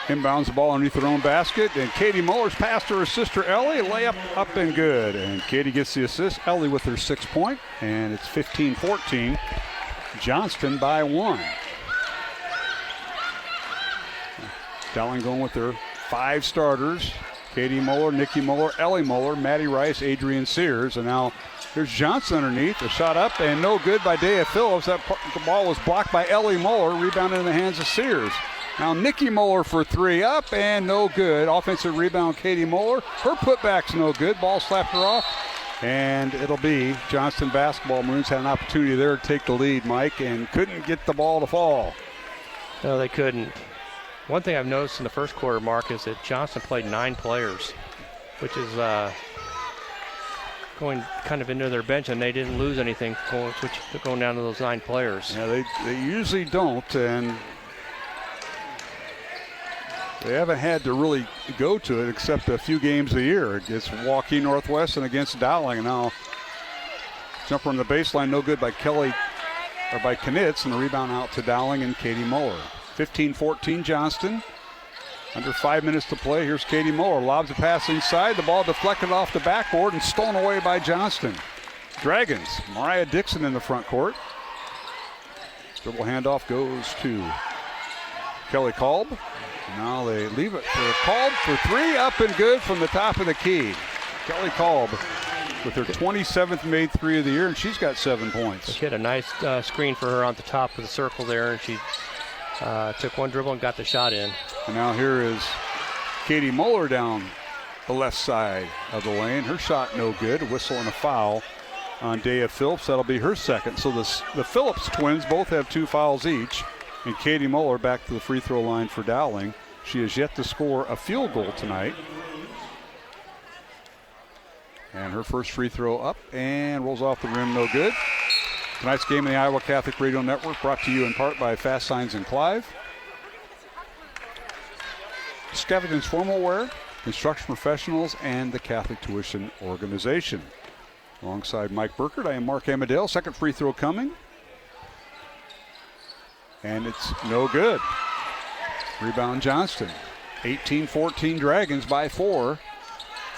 inbounds the ball underneath her own basket, and Katie Muller's passed to her sister Ellie. Layup up and good, and Katie gets the assist. Ellie with her 6th point, and it's 15-14. Johnston by 1. Dowling going with their 5 starters. Katie Muller, Nikki Muller, Ellie Muller, Maddie Rice, Adrian Sears, and now here's Johnston underneath. A shot up and no good by Dea Phillips. The ball was blocked by Ellie Muller, rebounded in the hands of Sears. Now Nikki Muller for 3, up and no good. Offensive rebound, Katie Muller. Her putback's no good. Ball slapped her off. And it'll be Johnston basketball. Maroons had an opportunity there to take the lead, Mike, and couldn't get the ball to fall. No, they couldn't. One thing I've noticed in the first quarter, Mark, is that Johnston played 9 players, which is going kind of into their bench, and they didn't lose anything going down to those 9 players. Yeah, they usually don't, and they haven't had to really go to it except a few games a year. It's Waukee Northwest and against Dowling. And now jumper on the baseline, no good by Knitz, and the rebound out to Dowling and Katie Muller. 15-14 Johnston. Under 5 minutes to play. Here's Katie Muller. Lobs a pass inside. The ball deflected off the backboard and stolen away by Johnston. Dragons. Mariah Dixon in the front court. Dribble handoff goes to Kelly Kolb. Now they leave it for Kolb for 3, up and good from the top of the key. Kelly Kolb with her 27th made 3 of the year, and she's got 7 points. She had a nice screen for her on the top of the circle there, and she took one dribble and got the shot in. And now here is Katie Muller down the left side of the lane. Her shot no good. A whistle and a foul on Dea Phillips. That'll be her 2nd. So the Phillips twins both have 2 fouls each. And Katie Muller back to the free throw line for Dowling. She has yet to score a field goal tonight. And her first free throw up and rolls off the rim, no good. Tonight's game in the Iowa Catholic Radio Network brought to you in part by Fast Signs in Clive, Skeffington's Formal Wear, Construction Professionals, and the Catholic Tuition Organization. Alongside Mike Burkert, I am Mark Amadale. 2nd free throw coming. And it's no good. Rebound Johnston. 18-14 Dragons by 4.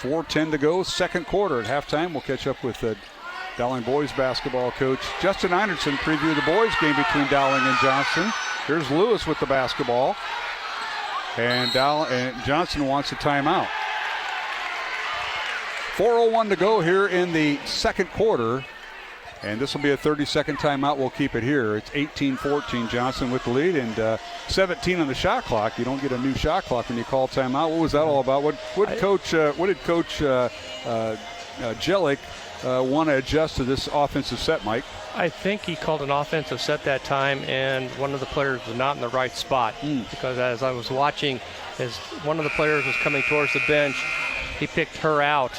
4:10 to go, 2nd quarter. At halftime, we'll catch up with Dowling boys basketball coach Justin Einertson. Preview the boys game between Dowling and Johnston. Here's Lewis with the basketball. And Johnston wants a timeout. 4:01 to go here in the 2nd quarter. And this will be a 30-second timeout. We'll keep it here. It's 18-14 Johnston with the lead, and 17 on the shot clock. You don't get a new shot clock when you call timeout. What was that all about? What did Coach Jellick want to adjust to this offensive set, Mike? I think he called an offensive set that time, and one of the players was not in the right spot. Because as I was watching, as one of the players was coming towards the bench, he picked her out.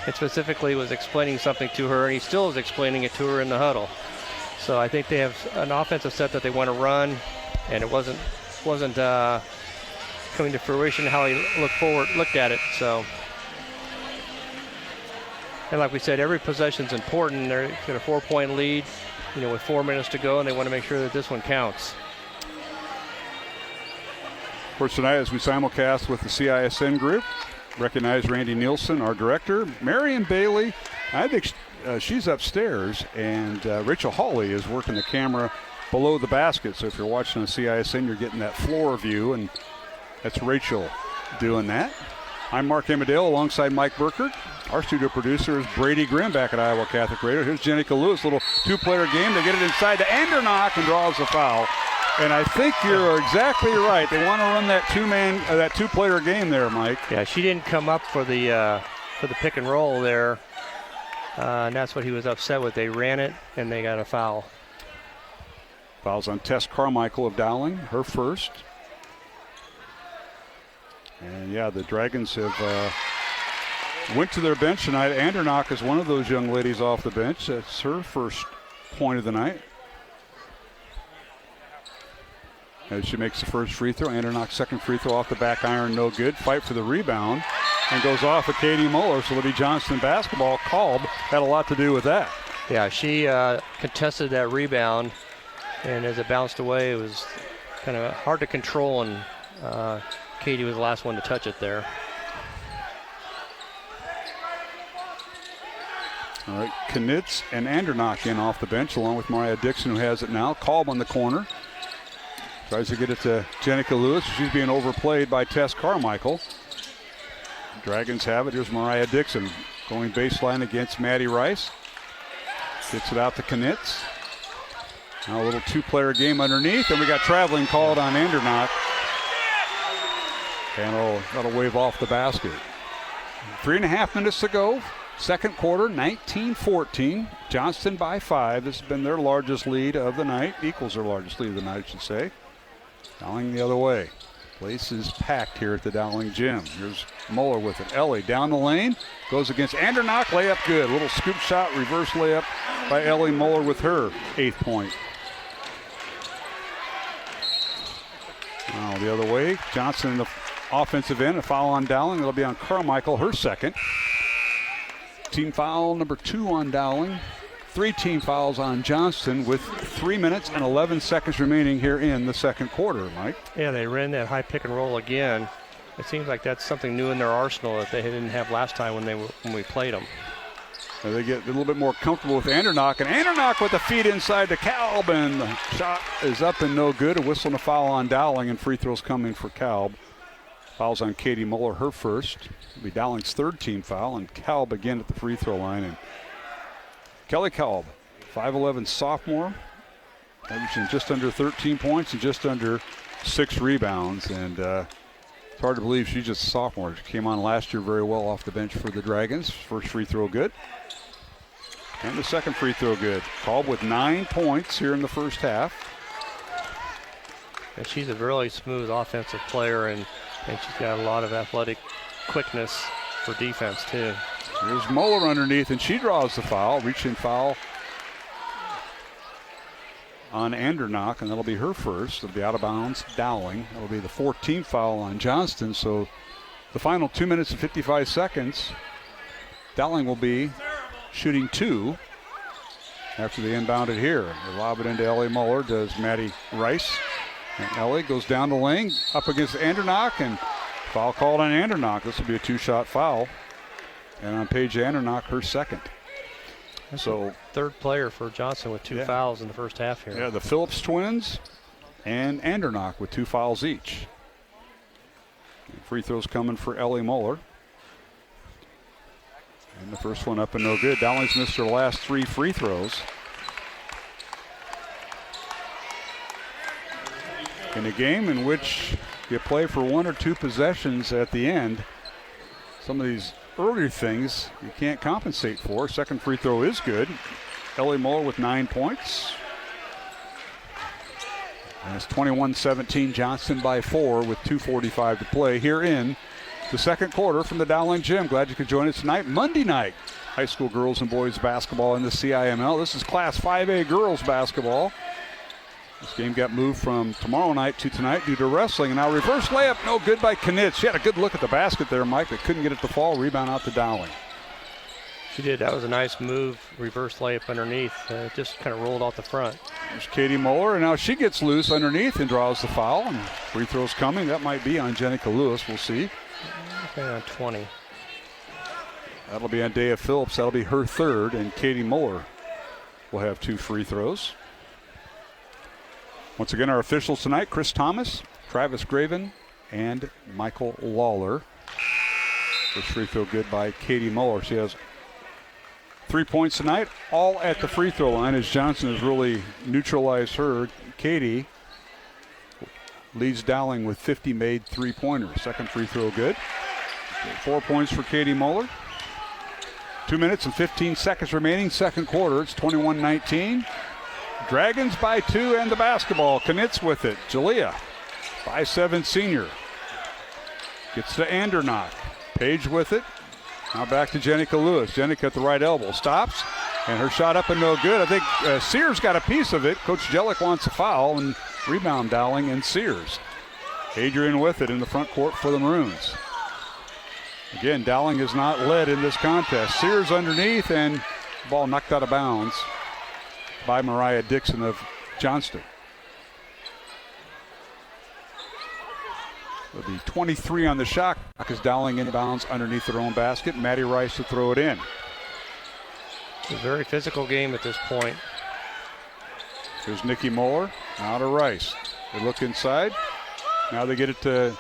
And specifically was explaining something to her, and he still is explaining it to her in the huddle. So I think they have an offensive set that they want to run, and it wasn't coming to fruition how he looked at it. So, and like we said, every possession's important. They're got a 4-point lead, with 4 minutes to go, and they want to make sure that this one counts. Of course, tonight as we simulcast with the CISN group, recognize Randy Nielsen, our director. Marion Bailey, I think she's upstairs, and Rachel Hawley is working the camera below the basket. So if you're watching on CISN, you're getting that floor view, and that's Rachel doing that. I'm Mark Amadale alongside Mike Burkert. Our studio producer is Brady Grimm back at Iowa Catholic Radio. Here's Jenica Lewis, little two-player game. They get it inside to Andernock and draws the foul. And I think you're exactly right. They want to run that two-player game there, Mike. Yeah, she didn't come up for the pick and roll there, and that's what he was upset with. They ran it and they got a foul. Fouls on Tess Carmichael of Dowling, her first. And yeah, the Dragons have went to their bench tonight. Andernock is one of those young ladies off the bench. That's her first point of the night. As she makes the first free throw, Andernock's second free throw off the back iron, no good. Fight for the rebound, and goes off of Katie Muller. So it'll be Johnston basketball. Kolb had a lot to do with that. Yeah, she contested that rebound, and as it bounced away, it was kind of hard to control, and Katie was the last one to touch it there. All right, Knitz and Andernock in off the bench, along with Mariah Dixon, who has it now. Kolb on the corner. Tries to get it to Jenica Lewis. She's being overplayed by Tess Carmichael. Dragons have it. Here's Mariah Dixon going baseline against Maddie Rice. Gets it out to Knitz. Now a little two-player game underneath, and we got traveling called on Andernock. And that'll wave off the basket. 3.5 minutes to go. Second quarter, 19-14. Johnston by 5. This has been their largest lead of the night. Equals their largest lead of the night, I should say. Dowling the other way. Place is packed here at the Dowling gym. Here's Muller with it. Ellie down the lane. Goes against Andernock. Layup good. Little scoop shot, reverse layup by Ellie Muller with her 8th point. Now the other way. Johnson in the offensive end. A foul on Dowling. It'll be on Carmichael, her second. Team foul number 2 on Dowling. 3 team fouls on Johnston with 3 minutes and 11 seconds remaining here in the second quarter, Mike. Yeah, they ran that high pick and roll again. It seems like that's something new in their arsenal that they didn't have last time when we played them. And they get a little bit more comfortable with Andernock. And Andernock with the feed inside to Kalb, and the shot is up and no good. A whistle and a foul on Dowling, and free throws coming for Kalb. Fouls on Katie Muller, her first. It'll be Dowling's 3rd team foul, and Kalb again at the free throw line. And Kelly Kalb, 5'11" sophomore, averaging just under 13 points and just under 6 rebounds. And it's hard to believe she's just a sophomore. She came on last year very well off the bench for the Dragons. First free throw good. And the second free throw good. Kalb with 9 points here in the first half. And she's a really smooth offensive player, and she's got a lot of athletic quickness for defense too. There's Muller underneath, and she draws the foul. Reach-in foul on Andernock, and that'll be her first. It'll be out of bounds, Dowling. That'll be the 14th foul on Johnston. So the final 2 minutes and 55 seconds, Dowling will be shooting 2 after they inbound it here. They lob it into Ellie Muller, does Maddie Rice. And Ellie goes down the lane, up against Andernock, and foul called on Andernock. This will be a 2-shot foul. And on Paige Andernock, her second. So 3rd player for Johnson with 2 fouls in the first half here. Yeah, the Phillips twins and Andernock with 2 fouls each. And free throws coming for Ellie Muller. And the first one up and no good. Dowling's missed her last 3 free throws. In a game in which you play for 1 or 2 possessions at the end, some of these earlier things you can't compensate for. Second free throw is good. Ellie Muller with 9 points. And it's 21-17, Johnston by 4 with 2:45 to play here in the second quarter from the Dowling Gym. Glad you could join us tonight. Monday night, high school girls and boys basketball in the CIML. This is Class 5A girls basketball. This game got moved from tomorrow night to tonight due to wrestling. And now reverse layup, no good by Knitz. She had a good look at the basket there, Mike, but couldn't get it to fall. Rebound out to Dowling. She did. That was a nice move. Reverse layup underneath. Just kind of rolled off the front. There's Katie Muller, and now she gets loose underneath and draws the foul. And free throws coming. That might be on Jenica Lewis. We'll see. Okay, on 20. That'll be on Dea Phillips. That'll be her third, and Katie Muller will have 2 free throws. Once again, our officials tonight, Chris Thomas, Travis Graven, and Michael Lawler. First free throw good by Katie Muller. She has 3 points tonight, all at the free throw line as Johnston has really neutralized her. Katie leads Dowling with 50 made 3-pointers. Second free throw good. 4 points for Katie Muller. 2 minutes and 15 seconds remaining, second quarter. It's 21-19. Dragons by 2 and the basketball. Knitz with it. Jalea, 5'7" senior. Gets to Andernock. Page with it. Now back to Jenica Lewis. Jenica at the right elbow. Stops. And her shot up and no good. I think Sears got a piece of it. Coach Jellick wants a foul. And rebound Dowling and Sears. Adrian with it in the front court for the Maroons. Again, Dowling has not led in this contest. Sears underneath and ball knocked out of bounds by Mariah Dixon of Johnston. It'll be 23 on the shot because Dowling inbounds underneath their own basket. Maddie Rice to throw it in. It's a very physical game at this point. Here's Nikki Muller. Now to Rice. They look inside. Now they get it to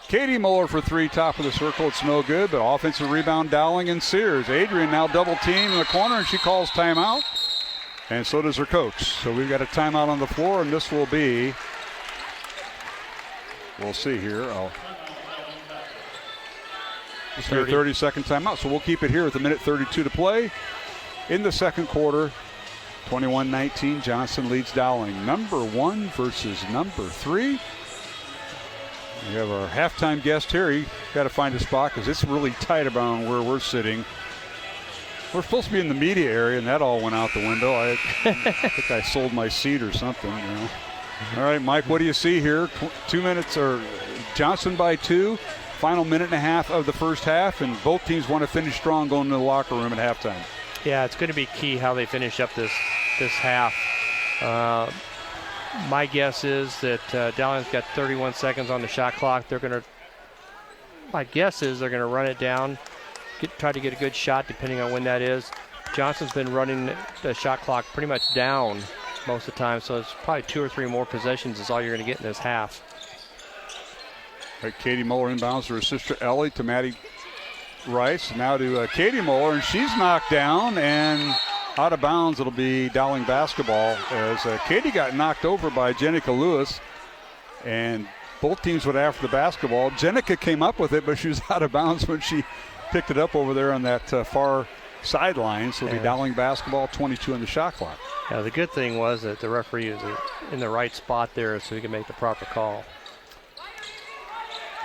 Katie Muller for 3, top of the circle. It's no good, but offensive rebound Dowling and Sears. Adrian now double teamed in the corner, and she calls timeout. And so does her coach. So we've got a timeout on the floor, and this will be, we'll see here. It's a 30-second timeout, so we'll keep it here with 1:32 to play in the second quarter. 21-19, Johnston leads Dowling. Number 1 versus number 3. We have our halftime guest here. He got to find a spot because it's really tight around where we're sitting. We're supposed to be in the media area, and that all went out the window. I think I sold my seat or something. You know. All right, Mike, what do you see here? 2 minutes, or Johnston by 2. Final minute and a half of the first half, and both teams want to finish strong going into the locker room at halftime. Yeah, it's going to be key how they finish up this half. My guess is that Dowling's got 31 seconds on the shot clock. My guess is they're going to run it down, try to get a good shot depending on when that is. Johnston's been running the shot clock pretty much down most of the time, so it's probably 2 or 3 more possessions is all you're going to get in this half. Right, Katie Muller inbounds to her sister Ellie, to Maddie Rice. Now to Katie Muller, and she's knocked down and out of bounds. It'll be Dowling basketball as Katie got knocked over by Jenica Lewis, and both teams went after the basketball. Jenica came up with it, but she was out of bounds when she picked it up over there on that far sideline. So it'll be Dowling basketball, 22 on the shot clock. Yeah, the good thing was that the referee was in the right spot there so he could make the proper call.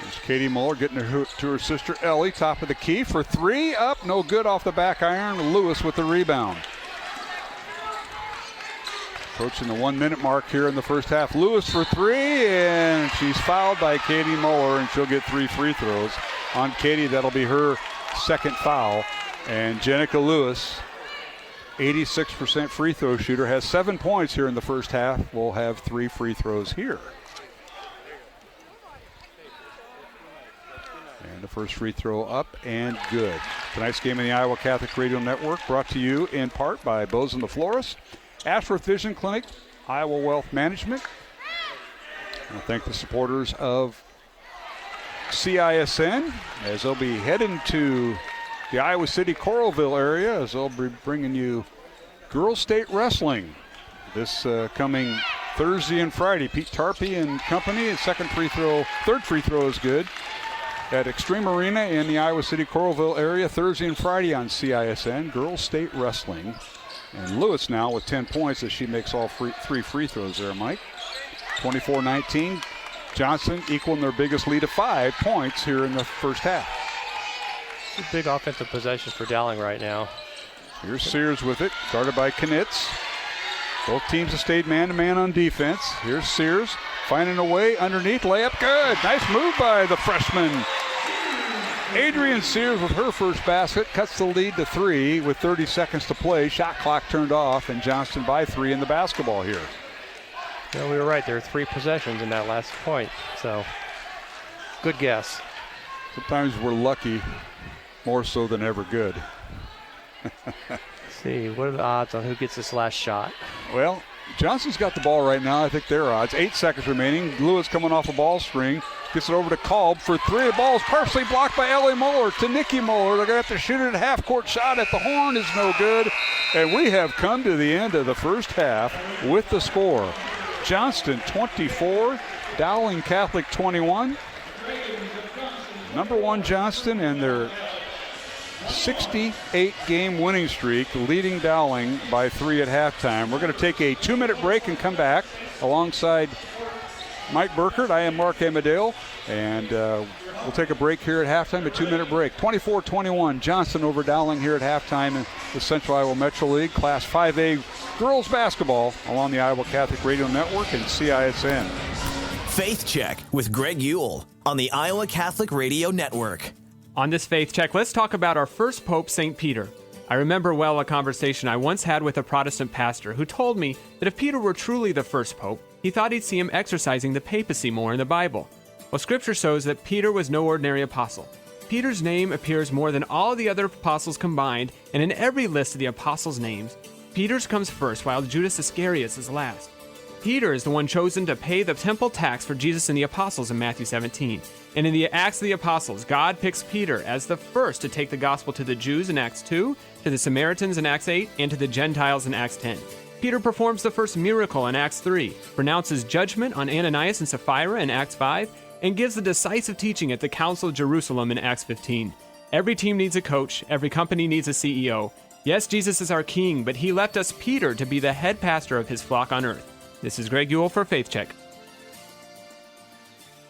There's Katie Muller getting to her sister Ellie, top of the key for 3, up, no good off the back iron. Lewis with the rebound. Approaching the 1 minute mark here in the first half. Lewis for 3, and she's fouled by Katie Muller, and she'll get 3 free throws on Katie. That'll be her second foul. And Jenica Lewis, 86% free throw shooter, has 7 points here in the first half. Will have 3 free throws here. And the first free throw up and good. Tonight's game in the Iowa Catholic Radio Network brought to you in part by Bozen the Florist, Ashworth Vision Clinic, Iowa Wealth Management. I thank the supporters of CISN as they'll be heading to the Iowa City Coralville area as they'll be bringing you Girls State Wrestling this coming Thursday and Friday. Pete Tarpey and company, and third free throw is good at Extreme Arena in the Iowa City Coralville area Thursday and Friday on CISN, Girls State Wrestling. And Lewis now with 10 points as she makes all 3 free throws there, Mike. 24-19. Johnston equaling their biggest lead of 5 points here in the first half. It's a big offensive possession for Dowling right now. Here's Sears with it, guarded by Knitz. Both teams have stayed man-to-man on defense. Here's Sears finding a way underneath, layup good. Nice move by the freshman. Adrian Sears with her first basket cuts the lead to 3 with 30 seconds to play. Shot clock turned off, and Johnston by 3 in the basketball here. Yeah, we were right. There were 3 possessions in that last point. So, good guess. Sometimes we're lucky more so than ever good. Let's see, what are the odds on who gets this last shot? Well, Johnston's got the ball right now. I think their odds. 8 seconds remaining. Lewis coming off a ball screen. Gets it over to Kolb for 3. The ball's partially blocked by Ellie Muller to Nikki Muller. They're going to have to shoot it at half-court shot at the horn is no good. And we have come to the end of the first half with the score. Johnston 24, Dowling Catholic 21. Number 1 Johnston and their 68-game winning streak, leading Dowling by 3 at halftime. We're going to take a 2-minute break and come back alongside Mike Burkert. I am Mark Amadale, and we'll take a break here at halftime, a 2-minute break. 24-21, Johnston over Dowling here at halftime in the Central Iowa Metro League, Class 5A girls basketball along the Iowa Catholic Radio Network and CISN. Faith Check with Greg Ewell on the Iowa Catholic Radio Network. On this Faith Check, let's talk about our first Pope, St. Peter. I remember well a conversation I once had with a Protestant pastor who told me that if Peter were truly the first Pope, he thought he'd see him exercising the papacy more in the Bible. Well, Scripture shows that Peter was no ordinary apostle. Peter's name appears more than all the other apostles combined, and in every list of the apostles' names, Peter's comes first while Judas Iscariot's is last. Peter is the one chosen to pay the temple tax for Jesus and the apostles in Matthew 17. And in the Acts of the Apostles, God picks Peter as the first to take the gospel to the Jews in Acts 2, to the Samaritans in Acts 8, and to the Gentiles in Acts 10. Peter performs the first miracle in Acts 3, pronounces judgment on Ananias and Sapphira in Acts 5, and gives the decisive teaching at the Council of Jerusalem in Acts 15. Every team needs a coach, every company needs a CEO. Yes, Jesus is our King, but he left us Peter to be the head pastor of his flock on earth. This is Greg Ewell for Faith Check.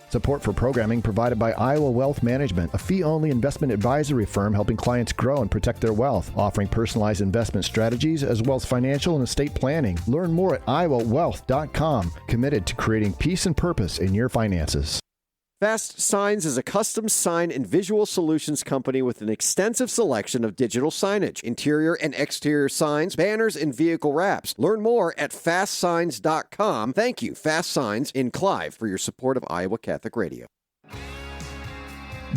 Support for programming provided by Iowa Wealth Management, a fee-only investment advisory firm helping clients grow and protect their wealth, offering personalized investment strategies as well as financial and estate planning. Learn more at iowawealth.com, committed to creating peace and purpose in your finances. Fast Signs is a custom sign and visual solutions company with an extensive selection of digital signage, interior and exterior signs, banners, and vehicle wraps. Learn more at fastsigns.com. Thank you, Fast Signs in Clive, for your support of Iowa Catholic Radio.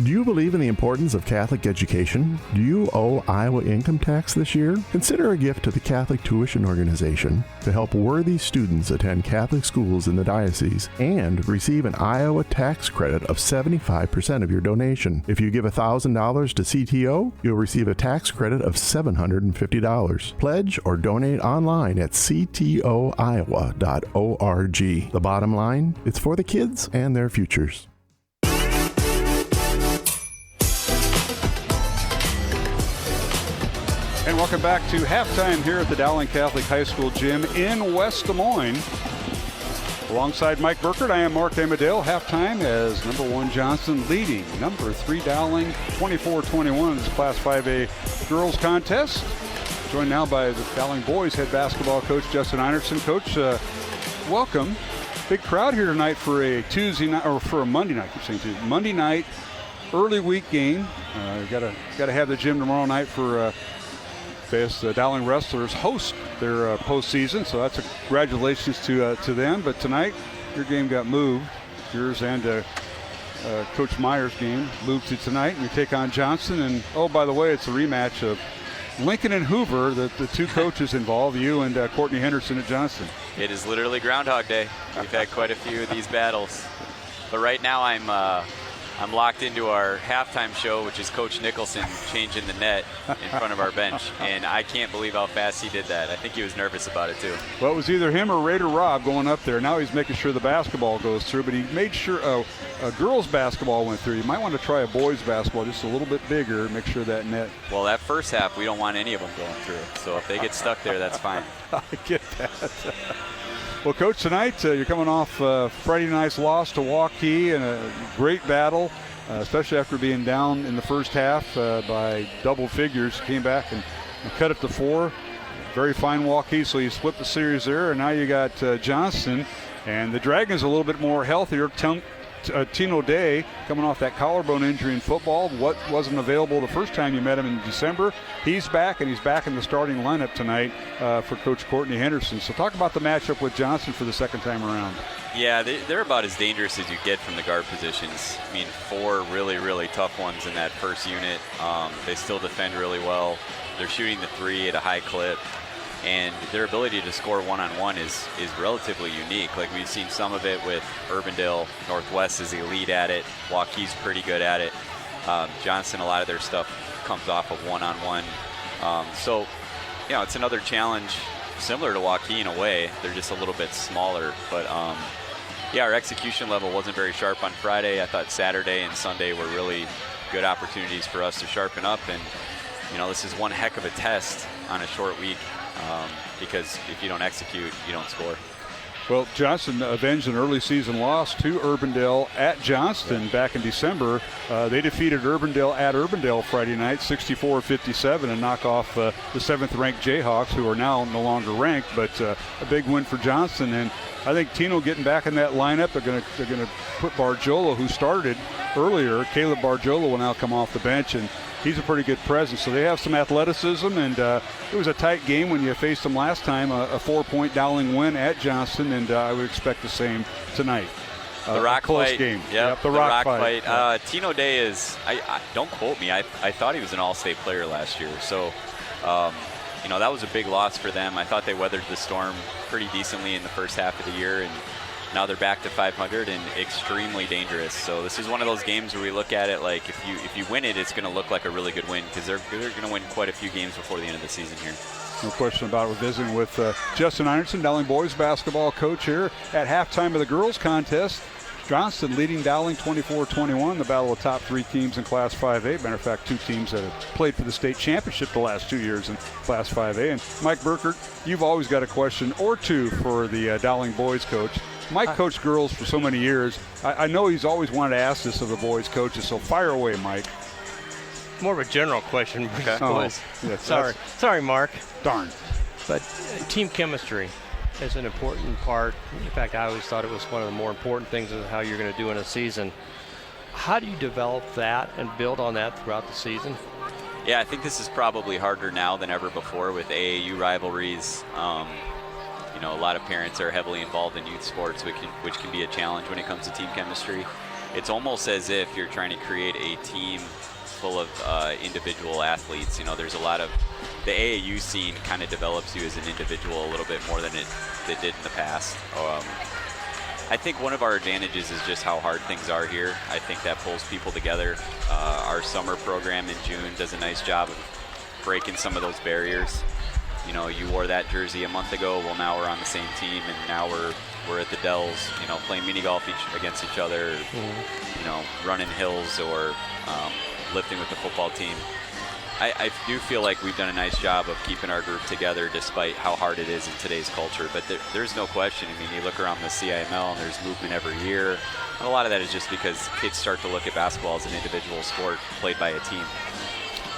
Do you believe in the importance of Catholic education? Do you owe Iowa income tax this year? Consider a gift to the Catholic Tuition Organization to help worthy students attend Catholic schools in the diocese and receive an Iowa tax credit of 75% of your donation. If you give $1,000 to CTO, you'll receive a tax credit of $750. Pledge or donate online at ctoiowa.org. The bottom line, it's for the kids and their futures. And welcome back to halftime here at the Dowling Catholic High School Gym in West Des Moines. Alongside Mike Burkert, I am Mark Amadale. Halftime as number 1 Johnston leading number 3 Dowling 24-21 in this Class 5A girls contest. Joined now by the Dowling boys head basketball coach Justin Einertson. Coach, welcome. Big crowd here tonight for a Tuesday night, or for a Monday night. I keep saying Tuesday. Monday night, early week game. Got to have the gym tomorrow night for. The Dowling Wrestlers host their postseason, so that's a congratulations to them. But tonight, your game got moved. Yours and Coach Meyer's game moved to tonight, and you take on Johnston. And oh, by the way, it's a rematch of Lincoln and Hoover, the two coaches involved, you and Courtney Henderson at Johnston. It is literally Groundhog Day. We've had quite a few of these battles, but right now I'm locked into our halftime show, which is Coach Nicholson changing the net in front of our bench, and I can't believe how fast he did that. I think he was nervous about it, too. Well, it was either him or Raider Rob going up there. Now he's making sure the basketball goes through, but he made sure a girls' basketball went through. You might want to try a boys' basketball just a little bit bigger, make sure that net. Well, that first half, we don't want any of them going through, so if they get stuck there, that's fine. I get that. Well, Coach, tonight you're coming off Friday night's loss to Waukee and a great battle, especially after being down in the first half by double figures. Came back and cut it to 4. Very fine Waukee, so you split the series there, and now you got Johnston. And the Dragons a little bit more healthier. Tino Day, coming off that collarbone injury in football, what wasn't available the first time you met him in December, he's back, and he's back in the starting lineup tonight for Coach Courtney Henderson. So talk about the matchup with Johnston for the second time around. Yeah, they're about as dangerous as you get from the guard positions. I mean, 4 really, really tough ones in that first unit. They still defend really well. They're shooting the 3 at a high clip. And their ability to score one-on-one is relatively unique. Like, we've seen some of it with Urbandale. Northwest is elite at it. Waukees pretty good at it. Johnston, a lot of their stuff comes off of one-on-one. So, it's another challenge similar to Waukee in a way. They're just a little bit smaller. But, our execution level wasn't very sharp on Friday. I thought Saturday and Sunday were really good opportunities for us to sharpen up. And, this is one heck of a test on a short week. Because if you don't execute, you don't score. Well, Johnston avenged an early season loss to Urbandale at Johnston back in December. They defeated Urbandale at Urbandale Friday night, 64-57, and knock off the 7th-ranked Jayhawks, who are now no longer ranked. But a big win for Johnston, and I think Tino getting back in that lineup. They're going to put Bargiolo, who started earlier. Caleb Bargiolo will now come off the bench, and he's a pretty good presence. So they have some athleticism, and it was a tight game when you faced them last time, a 4-point Dowling win at Johnston, and I would expect the same tonight. The rock close fight. game. Yep, the rock fight. Yeah. Tino Day is, I don't quote me, I thought he was an all-state player last year. So, that was a big loss for them. I thought they weathered the storm pretty decently in the first half of the year, and now they're back to 500 and extremely dangerous. So this is one of those games where we look at it like if you win it, it's going to look like a really good win, because they're going to win quite a few games before the end of the season here. No question about it. We're visiting with Justin Einertson, Dowling boys basketball coach here at halftime of the girls contest. Johnston leading Dowling 24-21, the battle of top 3 teams in Class 5A. Matter of fact, 2 teams that have played for the state championship the last 2 years in Class 5A. And Mike Burkert, you've always got a question or two for the Dowling boys coach. Mike coached girls for so many years. I know he's always wanted to ask this of the boys coaches, so fire away, Mike. More of a general question. Okay. Sorry, Mark. Darn. But team chemistry is an important part. In fact, I always thought it was one of the more important things of how you're going to do in a season. How do you develop that and build on that throughout the season? Yeah, I think this is probably harder now than ever before with AAU rivalries. A lot of parents are heavily involved in youth sports, which can be a challenge when it comes to team chemistry. It's almost as if you're trying to create a team full of individual athletes. There's a lot of the AAU scene kind of develops you as an individual a little bit more than it did in the past. I think one of our advantages is just how hard things are here. I think that pulls people together. Our summer program in June does a nice job of breaking some of those barriers. You wore that jersey a month ago. Well, now we're on the same team, and now we're at the Dells, playing mini golf against each other, running hills or lifting with the football team. I do feel like we've done a nice job of keeping our group together despite how hard it is in today's culture. But there's no question. I mean, you look around the CIML and there's movement every year. And a lot of that is just because kids start to look at basketball as an individual sport played by a team.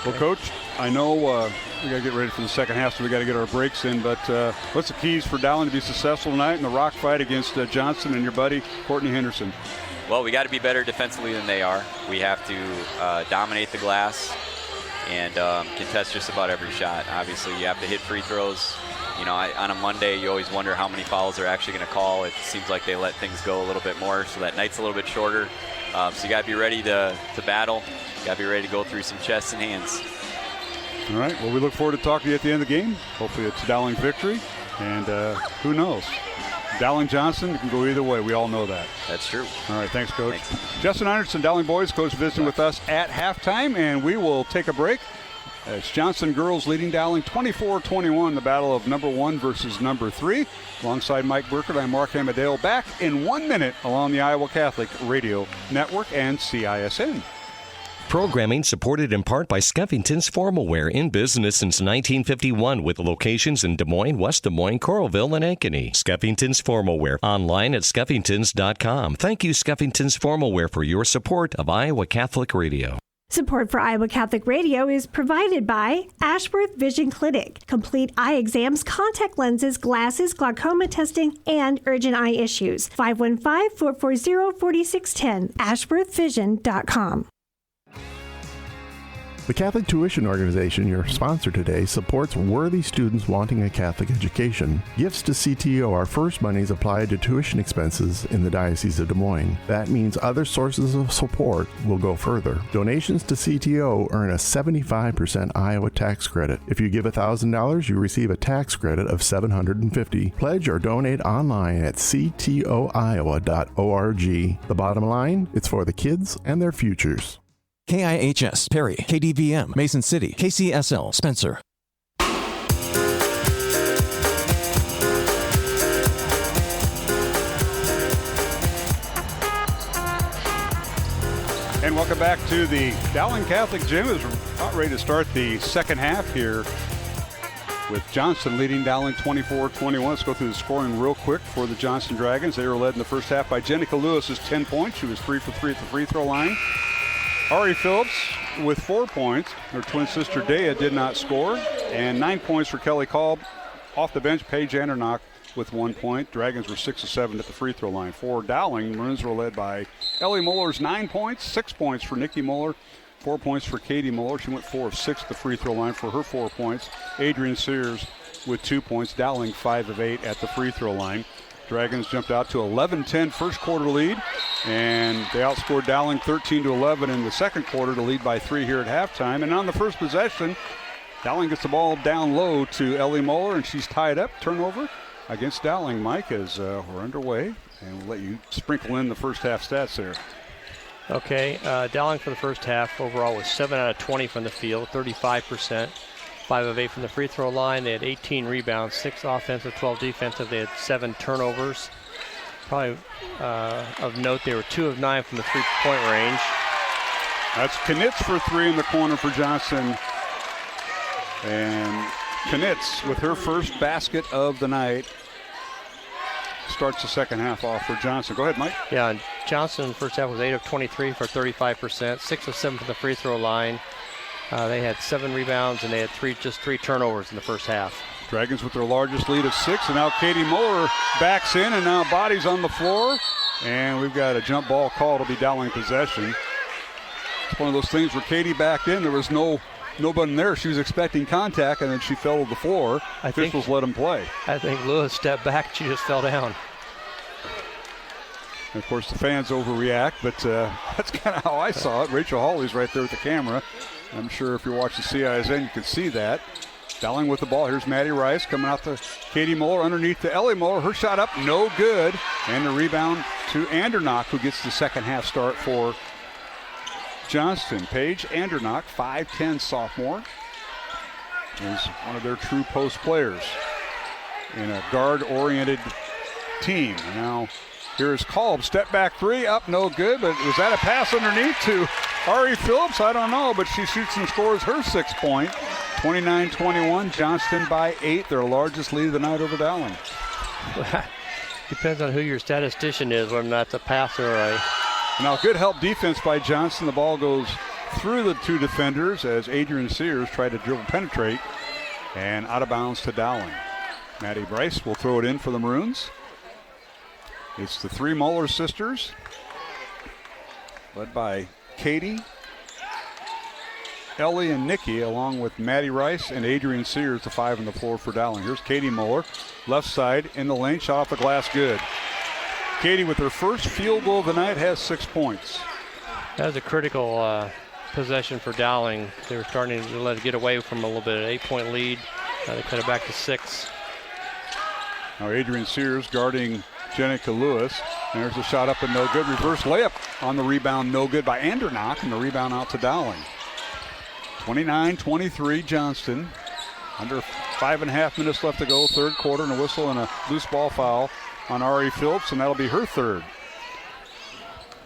Well, Coach, I know we got to get ready for the second half, so we got to get our breaks in. But what's the keys for Dowling to be successful tonight in the rock fight against Johnston and your buddy Courtney Henderson? Well, we got to be better defensively than they are. We have to dominate the glass and contest just about every shot. Obviously, you have to hit free throws. On a Monday, you always wonder how many fouls they're actually going to call. It seems like they let things go a little bit more, so that night's a little bit shorter. So you got to be ready to battle. You got to be ready to go through some chests and hands. All right. Well, we look forward to talking to you at the end of the game. Hopefully it's Dowling victory. And who knows? Dowling Johnston can go either way. We all know that. That's true. All right. Thanks, Coach. Thanks. Justin Einertson, Dowling boys coach, visiting with us at halftime. And we will take a break. It's Johnston girls leading Dowling 24-21, the battle of number 1 versus number 3. Alongside Mike Burkert, I'm Mark Amadale, back in 1 minute along the Iowa Catholic Radio Network and CISN. Programming supported in part by Skeffington's Formal Wear, in business since 1951 with locations in Des Moines, West Des Moines, Coralville, and Ankeny. Skeffington's Formal Wear, online at skeffingtons.com. Thank you, Skeffington's Formal Wear, for your support of Iowa Catholic Radio. Support for Iowa Catholic Radio is provided by Ashworth Vision Clinic. Complete eye exams, contact lenses, glasses, glaucoma testing, and urgent eye issues. 515-440-4610. AshworthVision.com. The Catholic Tuition Organization, your sponsor today, supports worthy students wanting a Catholic education. Gifts to CTO are first monies applied to tuition expenses in the Diocese of Des Moines. That means other sources of support will go further. Donations to CTO earn a 75% Iowa tax credit. If you give $1,000, you receive a tax credit of $750. Pledge or donate online at ctoiowa.org. The bottom line, it's for the kids and their futures. KIHS, Perry, KDVM, Mason City, KCSL, Spencer. And welcome back to the Dowling Catholic Gym as we're about ready to start the second half here with Johnston leading Dowling 24-21. Let's go through the scoring real quick for the Johnston Dragons. They were led in the first half by Jenica Lewis's 10 points. She was 3 for 3 at the free throw line. Ari Phillips with 4 points. Her twin sister Dea did not score. And 9 points for Kelly Kolb. Off the bench, Paige Andernock with 1 point. Dragons were 6 of 7 at the free throw line. For Dowling, Maroons were led by Ellie Muller's 9 points. 6 points for Nikki Muller. 4 points for Katie Muller. She went 4 of 6 at the free throw line for her 4 points. Adrian Sears with 2 points. Dowling 5 of 8 at the free throw line. Dragons jumped out to 11-10 first quarter lead, and they outscored Dowling 13-11 in the second quarter to lead by 3 here at halftime. And on the first possession, Dowling gets the ball down low to Ellie Muller, and she's tied up. Turnover against Dowling. Mike, as we're underway, and we'll let you sprinkle in the first half stats there. Okay, Dowling for the first half overall was 7 out of 20 from the field, 35%. 5 of 8 from the free throw line. They had 18 rebounds, 6 offensive, 12 defensive. They had 7 turnovers. Probably of note, they were 2 of 9 from the three-point range. That's Knitz for 3 in the corner for Johnston. And Knitz with her first basket of the night starts the second half off for Johnston. Go ahead, Mike. Yeah, and Johnston first half was 8 of 23 for 35%, 6 of 7 from the free throw line. They had 7 rebounds, and they had just 3 turnovers in the first half. Dragons with their largest lead of 6, and now Katie Muller backs in, and now bodies on the floor. And we've got a jump ball call to be Dowling possession. It's one of those things where Katie backed in. There was nobody there. She was expecting contact, and then she fell to the floor. Officials let them play. I think Lewis stepped back. She just fell down. And of course, the fans overreact, but that's kind of how I saw it. Rachel Hawley's right there with the camera. I'm sure if you're watching CISN, you can see that. Dowling with the ball. Here's Maddie Rice coming out to Katie Muller underneath to Ellie Muller. Her shot up, no good. And the rebound to Andernock, who gets the second half start for Johnston. Paige Andernock, 5'10" sophomore, is one of their true post players in a guard-oriented team. Now, here's Kolb, step back 3, up, no good, but was that a pass underneath to Ari Phillips? I don't know, but she shoots and scores her 6 point. 29-21, Johnston by 8, their largest lead of the night over Dowling. Depends on who your statistician is, whether or not it's a pass or a... Now, good help defense by Johnston. The ball goes through the 2 defenders as Adrian Sears tried to dribble penetrate, and out of bounds to Dowling. Maddie Bryce will throw it in for the Maroons. It's the 3 Muller sisters, led by Katie, Ellie, and Nikki, along with Maddie Rice and Adrian Sears, the 5 on the floor for Dowling. Here's Katie Muller, left side in the lane, shot off the glass, good. Katie, with her first field goal of the night, has 6 points. That was a critical possession for Dowling. They were starting to let it get away from a little bit, an 8-point lead. They cut it back to 6. Now Adrian Sears guarding Jenica Lewis. And there's a shot up and no good. Reverse layup on the rebound, no good by Andernock, and the rebound out to Dowling. 29-23 Johnston. Under 5.5 minutes left to go, third quarter, and a whistle and a loose ball foul on Ari Phillips, and that'll be her 3rd.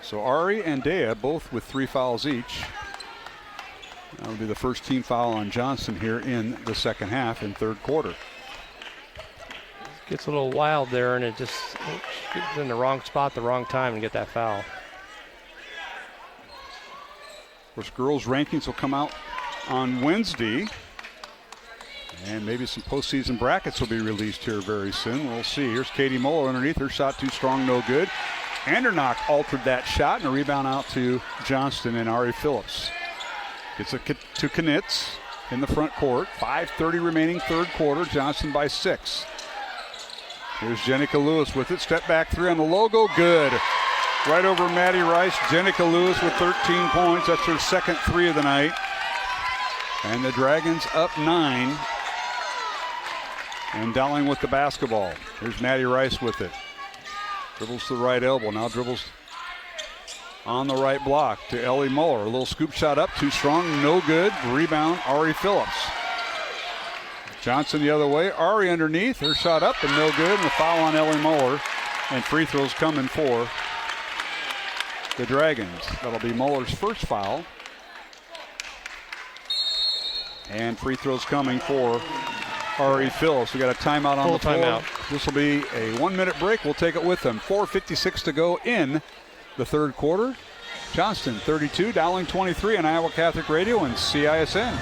So Ari and Dea both with 3 fouls each. That'll be the first team foul on Johnston here in the second half in third quarter. Gets a little wild there, and it gets in the wrong spot, the wrong time, and get that foul. course, girls' rankings will come out on Wednesday. And maybe some postseason brackets will be released here very soon. We'll see. Here's Katie Moeller underneath. Her shot too strong, no good. Andernock altered that shot, and a rebound out to Johnston and Ari Phillips. Gets it to Knitz in the front court. 5:30 remaining third quarter. Johnston by 6. Here's Jenica Lewis with it. Step back three on the logo. Good. Right over Maddie Rice. Jenica Lewis with 13 points. That's her second three of the night. And the Dragons up 9. And Dowling with the basketball. Here's Maddie Rice with it. Dribbles to the right elbow. Now dribbles on the right block to Ellie Muller. A little scoop shot up. Too strong. No good. Rebound, Ari Phillips. Johnson the other way. Ari underneath. Her shot up and no good. And the foul on Ellie Muller. And free throws coming for the Dragons. That'll be Muller's first foul. And free throws coming for Ari Phillips. We got a timeout on the floor. Timeout. This will be a 1-minute break. We'll take it with them. 4:56 to go in the third quarter. Johnston 32, Dowling 23 on Iowa Catholic Radio and CISN.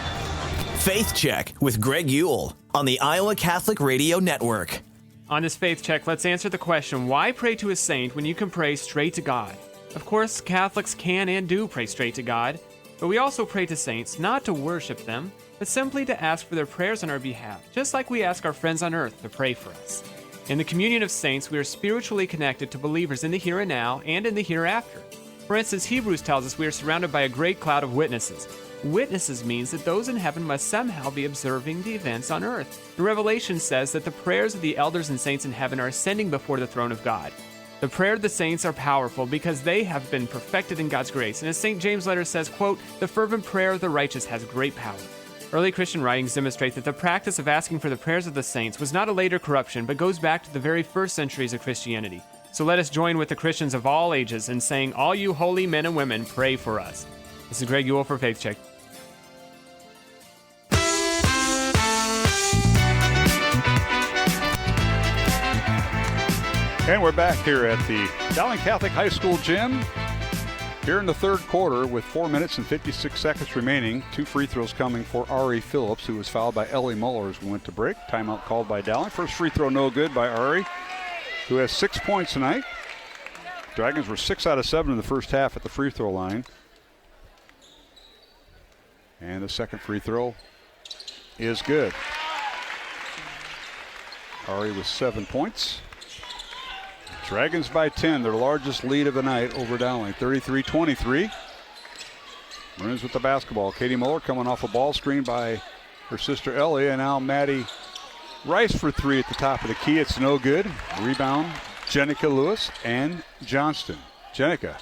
Faith Check with Greg Ewell on the Iowa Catholic Radio Network. On this Faith Check, let's answer the question, why pray to a saint when you can pray straight to God? Of course, Catholics can and do pray straight to God, but we also pray to saints not to worship them, but simply to ask for their prayers on our behalf, just like we ask our friends on earth to pray for us. In the communion of saints, we are spiritually connected to believers in the here and now and in the hereafter. For instance, Hebrews tells us we are surrounded by a great cloud of witnesses. Witnesses means that those in heaven must somehow be observing the events on earth. The Revelation says that the prayers of the elders and saints in heaven are ascending before the throne of God. The prayer of the saints are powerful because they have been perfected in God's grace. And as St. James' letter says, quote, the fervent prayer of the righteous has great power. Early Christian writings demonstrate that the practice of asking for the prayers of the saints was not a later corruption, but goes back to the very first centuries of Christianity. So let us join with the Christians of all ages in saying, all you holy men and women, pray for us. This is Greg Ewell for Faith Check. And we're back here at the Dowling Catholic High School gym. Here in the third quarter with 4 minutes and 56 seconds remaining. 2 free throws coming for Ari Phillips, who was fouled by Ellie Muller as we went to break. Timeout called by Dowling. First free throw no good by Ari, who has 6 points tonight. Dragons were 6 out of 7 in the first half at the free throw line. And the second free throw is good. Ari with 7 points. Dragons by 10, their largest lead of the night over Dowling, 33-23. Maroons with the basketball. Katie Muller coming off a ball screen by her sister Ellie, and now Maddie Rice for 3 at the top of the key. It's no good. Rebound, Jenica Lewis and Johnston. Jenica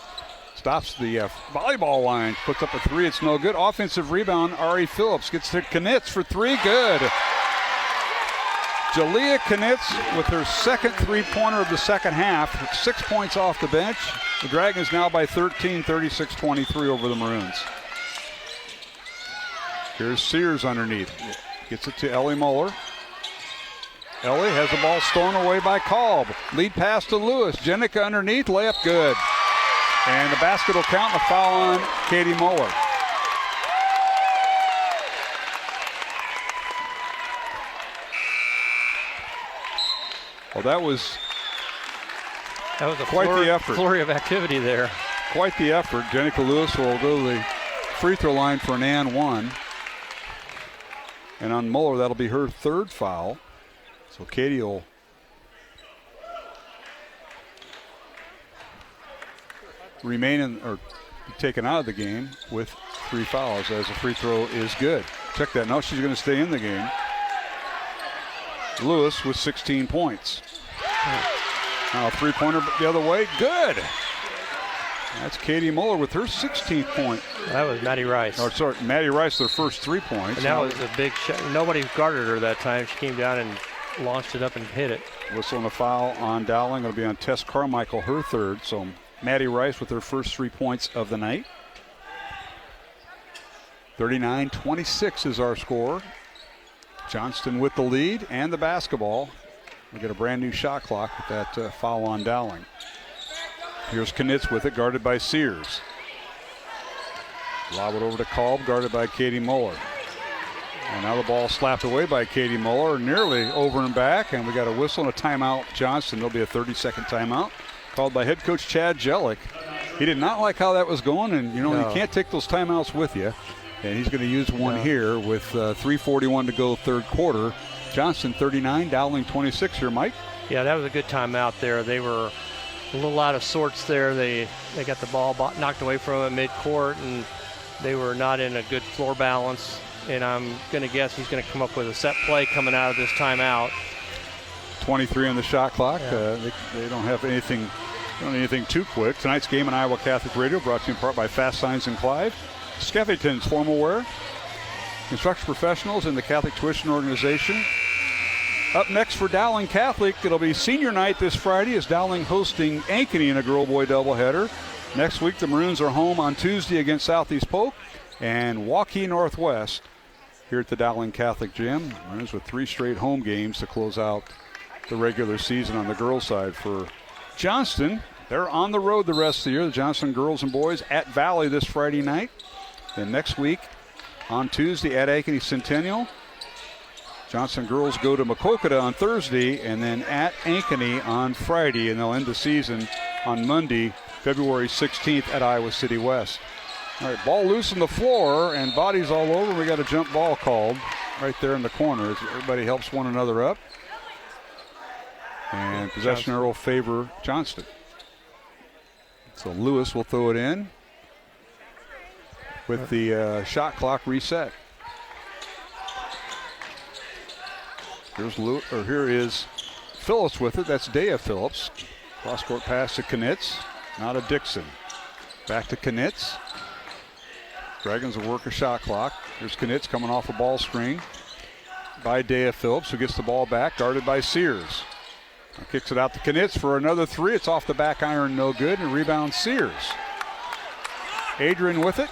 stops the volleyball line, puts up a 3. It's no good. Offensive rebound, Ari Phillips gets to Knitz for 3. Good. Jalea Knitz with her second three-pointer of the second half. 6 points off the bench. The Dragons now by 13, 36-23 over the Maroons. Here's Sears underneath. Gets it to Ellie Muller. Ellie has the ball stolen away by Kolb. Lead pass to Lewis. Jenica underneath. Layup good. And the basket will count, and a foul on Katie Muller. Well, that was quite the effort. Flurry of activity there. Quite the effort. Jenica Lewis will go to the free throw line for an and one. And on Muller, that'll be her third foul. So Katie will remain or be taken out of the game with 3 fouls as the free throw is good. Check that. Now she's going to stay in the game. Lewis with 16 points. Now a three-pointer the other way. Good. That's Katie Muller with her 16th point. That was Maddie Rice. Oh, sorry, Maddie Rice, their first 3 points. And that was a big shot. Nobody guarded her that time. She came down and launched it up and hit it. Whistle and a foul on Dowling. It'll be on Tess Carmichael, her third. So Maddie Rice with her first 3 points of the night. 39-26 is our score. Johnston with the lead and the basketball. We get a brand new shot clock with that foul on Dowling. Here's Knitz with it, guarded by Sears. Lob it over to Kolb, guarded by Katie Muller. And now the ball slapped away by Katie Muller, nearly over and back, and we got a whistle and a timeout. Johnston, there'll be a 30-second timeout called by head coach Chad Jellick. He did not like how that was going, and you can't take those timeouts with you. And he's going to use one here with 3:41 to go, third quarter. Johnston 39, Dowling 26 here, Mike. Yeah, that was a good timeout there. They were a little out of sorts there. They got the ball knocked away from them at midcourt, and they were not in a good floor balance. And I'm going to guess he's going to come up with a set play coming out of this timeout. 23 on the shot clock. Yeah. They don't have anything. Too quick. Tonight's game on Iowa Catholic Radio brought to you in part by Fast Signs and Clive, Skeffington's Formal Wear, Construction Professionals, and the Catholic Tuition Organization. Up next for Dowling Catholic, it'll be senior night this Friday as Dowling hosting Ankeny in a girl-boy doubleheader. Next week, the Maroons are home on Tuesday against Southeast Polk and Waukee Northwest here at the Dowling Catholic Gym. Maroons with 3 straight home games to close out the regular season on the girls' side. For Johnston, they're on the road the rest of the year. The Johnston girls and boys at Valley this Friday night. Then next week on Tuesday at Ankeny Centennial. Johnston girls go to Moncada on Thursday and then at Ankeny on Friday, and they'll end the season on Monday, February 16th at Iowa City West. All right, ball loose on the floor and bodies all over. We got a jump ball called right there in the corner as everybody helps one another up. And possession arrow will favor Johnston. So Lewis will throw it in with the shot clock reset. Here is Phillips with it. That's Dea Phillips. Cross-court pass to Knitz. Now to Dixon. Back to Knitz. Dragons will work a shot clock. Here's Knitz coming off a ball screen by Dea Phillips, who gets the ball back, guarded by Sears. Kicks it out to Knitz for another 3. It's off the back iron, no good, and rebound Sears. Adrian with it.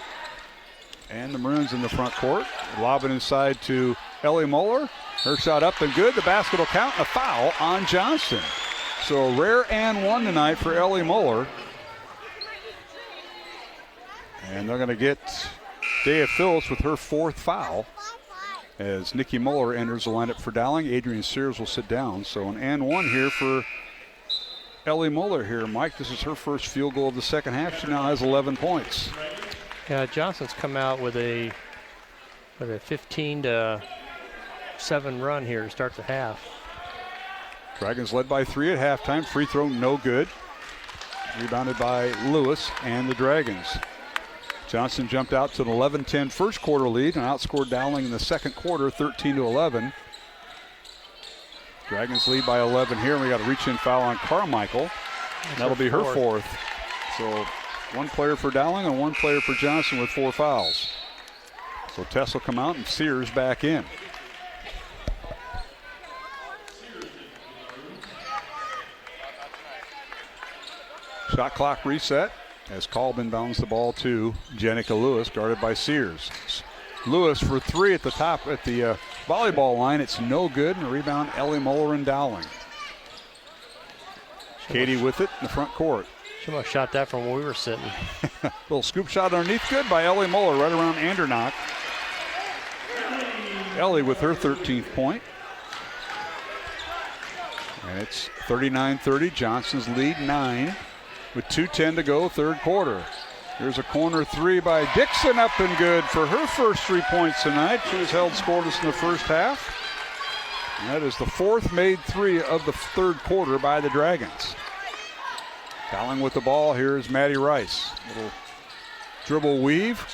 And the Maroons in the front court. Lob it inside to Ellie Muller. Her shot up and good. The basket will count. A foul on Johnston. So a rare and 1 tonight for Ellie Muller. And they're going to get Dea Phillips with her 4th foul. As Nikki Muller enters the lineup for Dowling, Adrian Sears will sit down. So an and 1 here for Ellie Muller here. Mike, this is her first field goal of the second half. She now has 11 points. Yeah, Johnson's come out with a 15-7 run here to start the half. Dragons led by 3 at halftime. Free throw no good. Rebounded by Lewis and the Dragons. Johnston jumped out to an 11-10 first quarter lead and outscored Dowling in the second quarter 13-11. Dragons lead by 11 here, and we got a reach-in foul on Carmichael. And that'll be her 4th. So 1 player for Dowling and 1 player for Johnston with 4 fouls. So Tess will come out and Sears back in. Shot clock reset as Colbin bounds the ball to Jenica Lewis, guarded by Sears. Lewis for 3 at the top at the volleyball line. It's no good, and a rebound Ellie Muller and Dowling. Katie with it in the front court. She must have shot that from where we were sitting. Little scoop shot underneath, good by Ellie Muller right around Andernock. Ellie with her 13th point. And it's 39-30, Johnston's lead 9. With 2:10 to go, third quarter. Here's a corner 3 by Dixon, up and good for her first 3 points tonight. She was held scoreless in the first half. And that is the 4th made 3 of the third quarter by the Dragons. Dowling with the ball. Here's Maddie Rice. Little dribble weave.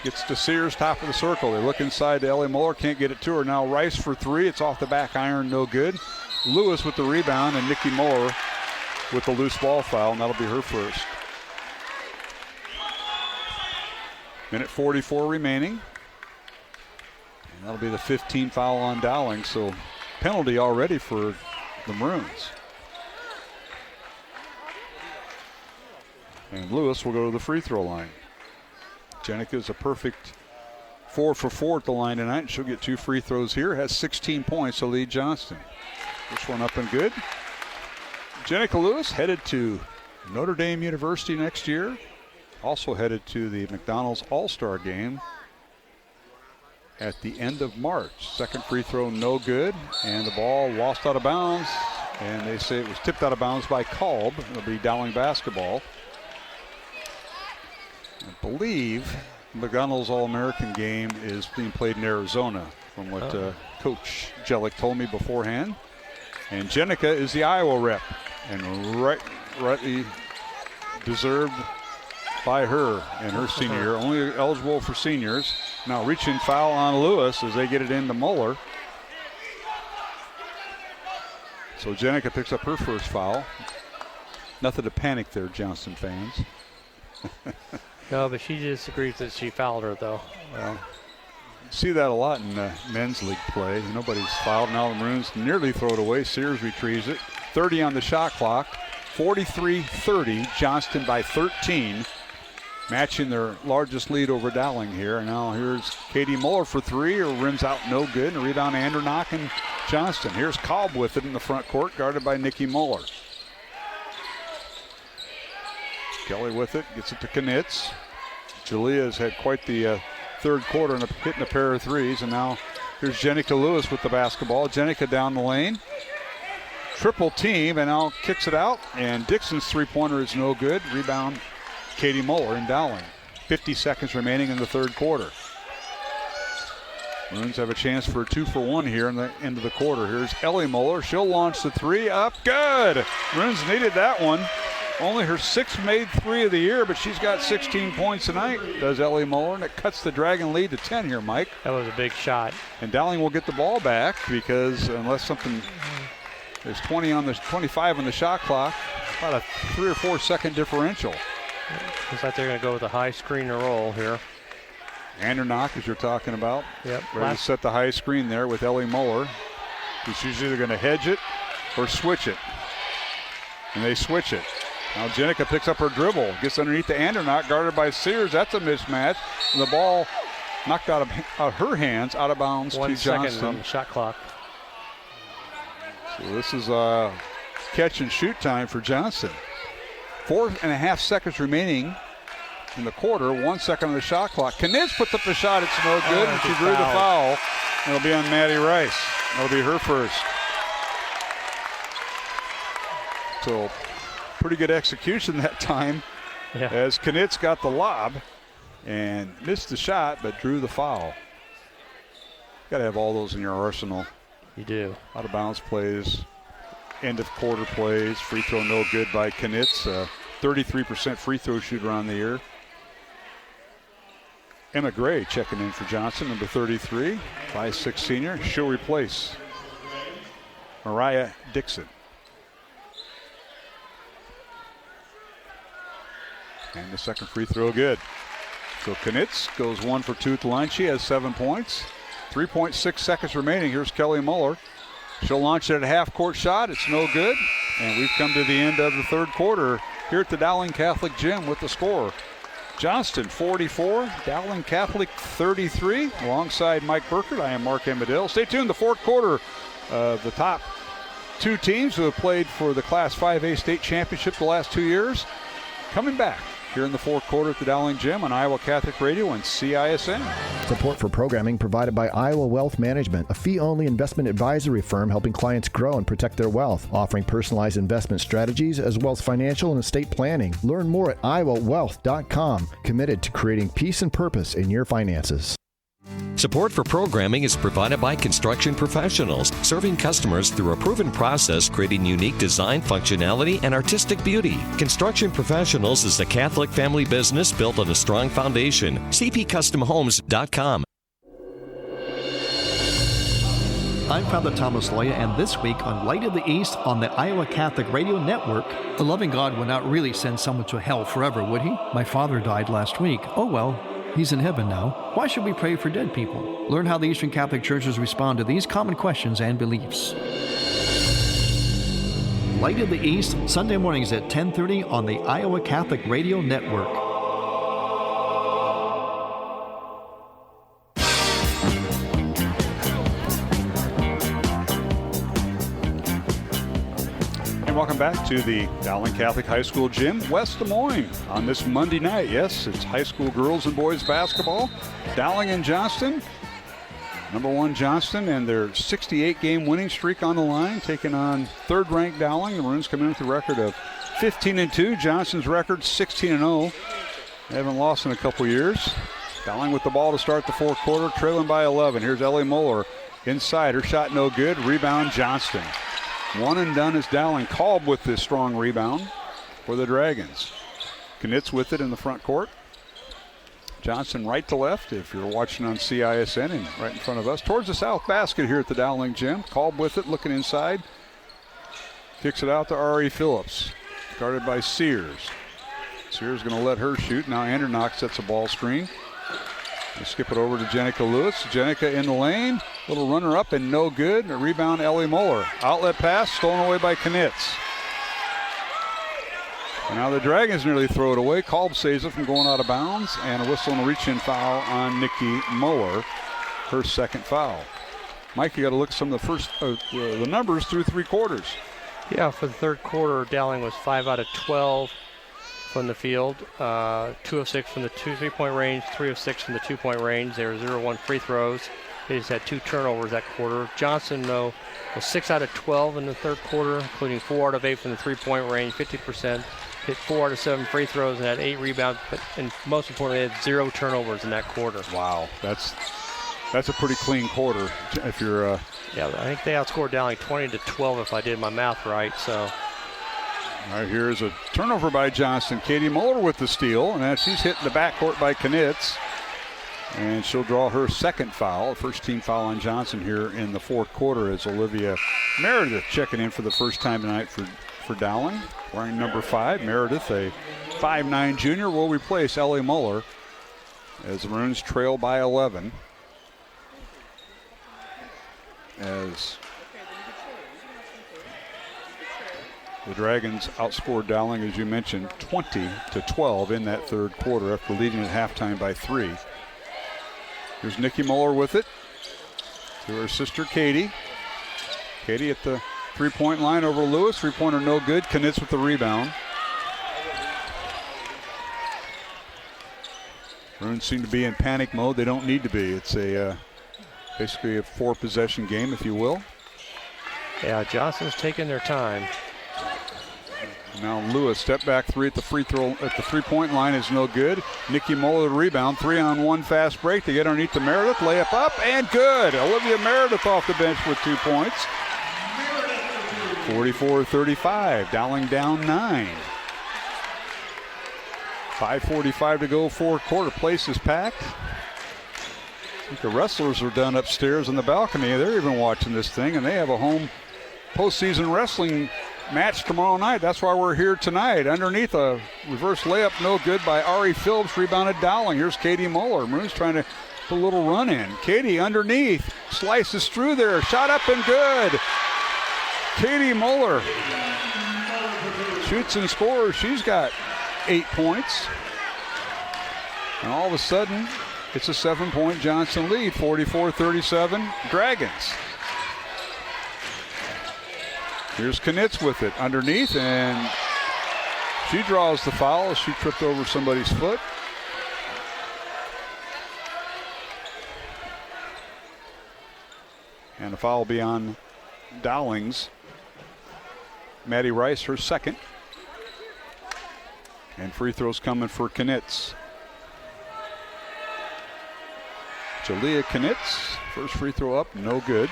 Gets to Sears, top of the circle. They look inside to Ellie Muller, can't get it to her. Now Rice for 3. It's off the back iron, no good. Lewis with the rebound, and Nikki Muller with the loose ball foul, and that'll be her first. Minute 44 remaining. And that'll be the 15th foul on Dowling, so penalty already for the Maroons. And Lewis will go to the free throw line. Jenica's a perfect 4 for 4 at the line tonight, and she'll get 2 free throws here. Has 16 points to lead Johnston. This one up and good. Jenica Lewis headed to Notre Dame University next year. also headed to the McDonald's All-Star game at the end of March. Second free throw, no good, and the ball lost out of bounds, and they say it was tipped out of bounds by Kolb. It'll be Dowling basketball. I believe McDonald's All-American game is being played in Arizona, from what Coach Jellick told me beforehand. And Jenica is the Iowa rep, and rightly deserved by her in her senior year. Only eligible for seniors. Now reaching foul on Lewis as they get it into Muller. So Jenica picks up her first foul. Nothing to panic there, Johnston fans. No, but she disagrees that she fouled her, though. Well, see that a lot in men's league play. Nobody's fouled. Now the Maroons nearly throw it away. Sears retrieves it. 30 on the shot clock. 43-30. Johnston by 13. Matching their largest lead over Dowling here. And now here's Katie Muller for three. Her rims out no good. And a rebound Andernock and Johnston. Here's Kolb with it in the front court, guarded by Nikki Muller. Kelly with it, gets it to Knitz. Julia's had quite the third quarter and hitting a pair of threes. And now here's Jenica Lewis with the basketball. Jenica down the lane. Triple team, and now kicks it out. And Dixon's three-pointer is no good. Rebound Katie Muller in Dowling. 50 seconds remaining in the third quarter. Maroons have a chance for a 2-for-1 here in the end of the quarter. Here's Ellie Muller. She'll launch the three up. Good! Maroons needed that one. Only her sixth made three of the year, but she's got 16 points tonight, does Ellie Muller, and it cuts the Dragon lead to 10 here, Mike. That was a big shot. And Dowling will get the ball back because unless something, there's 25 on the shot clock, about a 3 or 4 second differential. Looks like they're going to go with a high screen and roll here. Andernock, as you're talking about. Yep. Ready to set the high screen there with Ellie Muller. She's either going to hedge it or switch it. And they switch it. Now Jenica picks up her dribble, gets underneath the Andernock, guarded by Sears. That's a mismatch. And the ball knocked out of her hands, out of bounds 1 to Johnston. second on the shot clock. So this is catch and shoot time for Johnston. 4.5 seconds remaining in the quarter. 1 second on the shot clock. Knitz puts up the shot. It's no good. And she drew the foul. It'll be on Maddie Rice. That'll be her first. So pretty good execution that time as Knitz got the lob and missed the shot but drew the foul. Got to have all those in your arsenal. You do. Out of bounds plays, end of quarter plays, free throw no good by Knitz. 33% free throw shooter on the year. Emma Gray checking in for Johnston, number 33, 5'6" senior. She'll replace Mariah Dixon. And the second free throw good. So Knitz goes 1 for 2 at the line. She has 7 points. 3.6 seconds remaining. Here's Kelly Muller. She'll launch it at a half-court shot. It's no good. And we've come to the end of the third quarter here at the Dowling Catholic Gym with the score. Johnston 44, Dowling Catholic 33. Alongside Mike Burkert, I am Mark Amadale. Stay tuned. The fourth quarter of the top two teams who have played for the Class 5A state championship the last 2 years coming back here in the fourth quarter at the Dowling Gym on Iowa Catholic Radio and CISN. Support for programming provided by Iowa Wealth Management, a fee-only investment advisory firm helping clients grow and protect their wealth, offering personalized investment strategies as well as financial and estate planning. Learn more at iowawealth.com, committed to creating peace and purpose in your finances. Support for programming is provided by Construction Professionals, serving customers through a proven process, creating unique design, functionality, and artistic beauty. Construction Professionals is a Catholic family business built on a strong foundation. cpcustomhomes.com. I'm Father Thomas Loya, and this week on Light of the East on the Iowa Catholic Radio Network, the loving God would not really send someone to hell forever, would he? My father died last week. Oh well. He's in heaven now. Why should we pray for dead people? Learn how the Eastern Catholic Churches respond to these common questions and beliefs. Light of the East, Sunday mornings at 10:30 on the Iowa Catholic Radio Network. And welcome Welcome back to the Dowling Catholic High School Gym, West Des Moines, on this Monday night. Yes, it's high school girls and boys basketball. Dowling and Johnston. Number 1 Johnston and their 68-game winning streak on the line, taking on third-ranked Dowling. The Maroons come in with a record of 15-2. Johnston's record 16-0. They haven't lost in a couple years. Dowling with the ball to start the fourth quarter, trailing by 11. Here's Ellie Moeller inside. Her shot no good. Rebound Johnston. One and done is Dowling. Kolb with this strong rebound for the Dragons. Knitz with it in the front court. Johnston right to left if you're watching on CISN, and right in front of us towards the south basket here at the Dowling Gym. Kolb with it, looking inside. Kicks it out to Ari Phillips. Guarded by Sears. Sears going to let her shoot. Now Andernock sets a ball screen. They skip it over to Jenica Lewis. Jenica in the lane. Little runner up and no good. A rebound, Ellie Moeller. Outlet pass stolen away by Knitz. And now the Dragons nearly throw it away. Kolb saves it from going out of bounds. And a whistle and a reach-in foul on Nikki Moeller. Her second foul. Mike, you got to look at some of the first the numbers through three quarters. Yeah, for the third quarter, Dowling was 5 out of 12 from the field, 2 of 6 from the 3-point range, 3 of 6 from the 2-point range. They were 0-1 free throws. They just had 2 turnovers that quarter. Johnston, though, was 6 out of 12 in the third quarter, including 4 out of 8 from the 3-point range, 50%. Hit 4 out of 7 free throws and had 8 rebounds, and most importantly, they had 0 turnovers in that quarter. Wow, that's a pretty clean quarter. If you're yeah, I think they outscored Dowling 20-12 if I did my math right. So, all right, here's a turnover by Johnston. Katie Moeller with the steal, and as she's hit in the backcourt by Knitz, and she'll draw her second foul, first team foul on Johnston here in the fourth quarter. As Olivia Meredith checking in for the first time tonight for Dowling, wearing number 5. Meredith, a 5'9" junior, will replace Ellie Moeller as the Maroons trail by 11. As the Dragons outscored Dowling, as you mentioned, 20-12 in that third quarter after leading at halftime by 3. Here's Nikki Moeller with it to her sister Katie. Katie at the three-point line over Lewis. Three-pointer no good. Knitz with the rebound. Maroons seem to be in panic mode. They don't need to be. It's basically a 4-possession game, if you will. Yeah, Johnston's taking their time. Now Lewis, step back 3 at the three-point line is no good. Nikki Moeller the rebound, 3-on-1 fast break to get underneath the Meredith. Layup up and good. Olivia Meredith off the bench with 2 points. 44-35. Dowling down 9. 5:45 to go, fourth quarter. Place is packed. I think the wrestlers are done upstairs in the balcony. They're even watching this thing, and they have a home postseason wrestling match tomorrow night. That's why we're here tonight. Underneath, a reverse layup, no good by Ari Phillips. Rebounded Dowling. Here's Katie Moeller. Maroons trying to put a little run in. Katie underneath, slices through there. Shot up and good. Katie Moeller shoots and scores. She's got 8 points. And all of a sudden, it's a 7-point Johnston lead, 44-37 Dragons. Here's Knitz with it underneath, and she draws the foul as she tripped over somebody's foot. And the foul will be on Dowling's Maddie Rice, her second. And free throws coming for Knitz. Jalea Knitz, first free throw up, no good.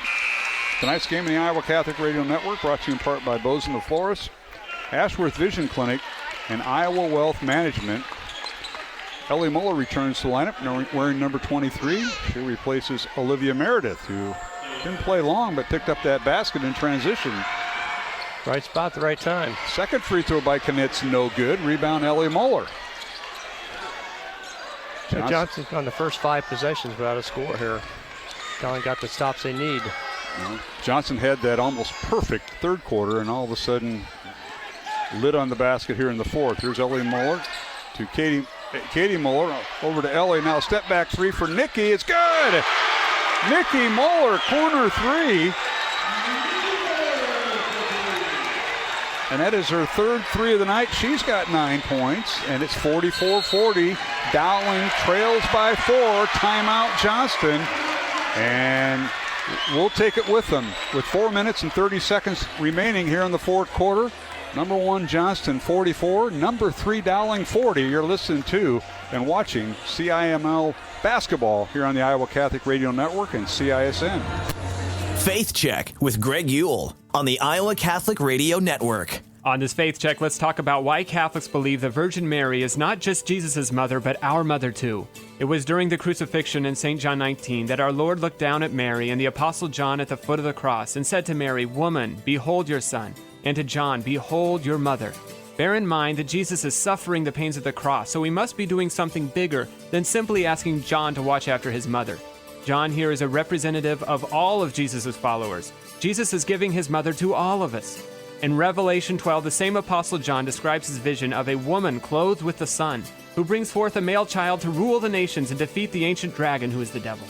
Tonight's game in the Iowa Catholic Radio Network brought to you in part by Bozen the Florist, Ashworth Vision Clinic, and Iowa Wealth Management. Ellie Moeller returns to the lineup wearing number 23. She replaces Olivia Meredith, who didn't play long but picked up that basket in transition. Right spot, the right time. Second free throw by Knitz, no good. Rebound, Ellie Moeller. Johnston on the first 5 possessions without a score here. Dowling got the stops they need. Johnston had that almost perfect third quarter, and all of a sudden lit on the basket here in the fourth. Here's Ellie Moeller to Katie Moeller over to Ellie. Now step back 3 for Nikki. It's good. Nikki Moeller, corner 3. and that is her third three of the night. She's got 9 points, and it's 44-40. Dowling trails by 4. Timeout, Johnston, and we'll take it with them. With 4 minutes and 30 seconds remaining here in the fourth quarter, number 1 Johnston 44, number 3 Dowling 40. You're listening to and watching CIML basketball here on the Iowa Catholic Radio Network and CISN. Faith Check with Greg Yule on the Iowa Catholic Radio Network. On this Faith Check, let's talk about why Catholics believe the Virgin Mary is not just Jesus' mother, but our mother too. It was during the crucifixion in St. John 19 that our Lord looked down at Mary and the Apostle John at the foot of the cross and said to Mary, "Woman, behold your son," and to John, "Behold your mother." Bear in mind that Jesus is suffering the pains of the cross, so we must be doing something bigger than simply asking John to watch after his mother. John here is a representative of all of Jesus' followers. Jesus is giving his mother to all of us. In Revelation 12, the same Apostle John describes his vision of a woman clothed with the sun, who brings forth a male child to rule the nations and defeat the ancient dragon who is the devil.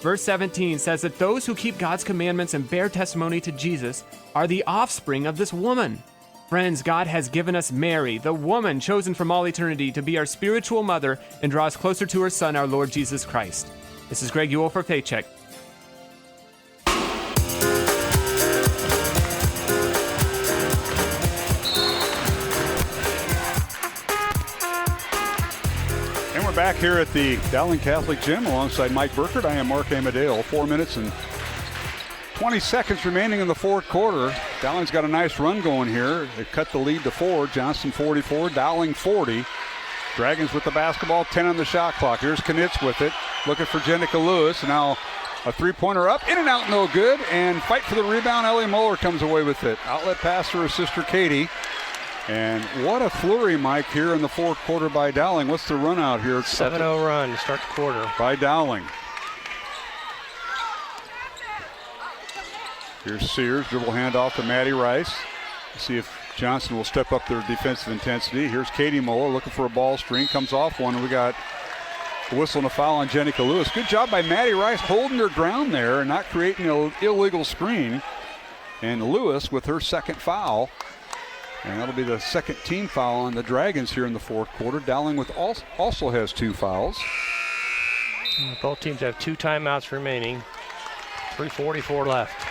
Verse 17 says that those who keep God's commandments and bear testimony to Jesus are the offspring of this woman. Friends, God has given us Mary, the woman chosen from all eternity to be our spiritual mother and draw us closer to her Son, our Lord Jesus Christ. This is Greg Yule for Faith Check. And we're back here at the Dowling Catholic Gym alongside Mike Burkert. I am Mark Amadeo. 4 minutes and 20 seconds remaining in the fourth quarter. Dowling's got a nice run going here. They cut the lead to 4. Johnston 44, Dowling 40. Dragons with the basketball, 10 on the shot clock. Here's Knitz with it, looking for Jenica Lewis. Now a three-pointer up, in and out, no good. And fight for the rebound, Ellie Muller comes away with it. Outlet pass to her sister Katie. And what a flurry, Mike, here in the fourth quarter by Dowling. What's the run out here? 7-0 run to start the quarter. By Dowling. Here's Sears, dribble handoff to Maddie Rice. See if Johnston will step up their defensive intensity. Here's Katie Muller looking for a ball screen. Comes off one, and we got a whistle and a foul on Jenica Lewis. Good job by Maddie Rice holding her ground there and not creating an illegal screen. And Lewis with her second foul. And that'll be the second team foul on the Dragons here in the fourth quarter. Dowling with also has 2 fouls. Both teams have 2 timeouts remaining. 3:44 left.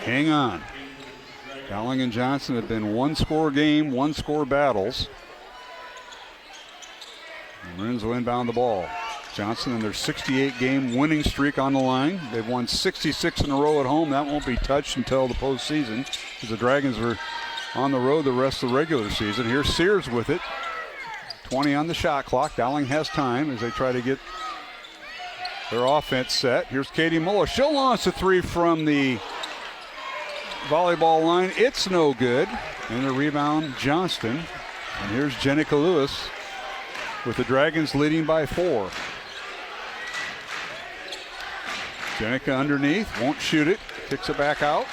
Hang on. Dowling and Johnston have been one-score game, one-score battles. And Maroons will inbound the ball. Johnston and their 68-game winning streak on the line. They've won 66 in a row at home. That won't be touched until the postseason, because the Dragons are on the road the rest of the regular season. Here's Sears with it. 20 on the shot clock. Dowling has time as they try to get their offense set. Here's Katie Muller. She'll launch a 3 from the volleyball line. It's no good. And the rebound, Johnston. And here's Jenica Lewis with the Dragons leading by 4. Jenica underneath, won't shoot it. Kicks it back out.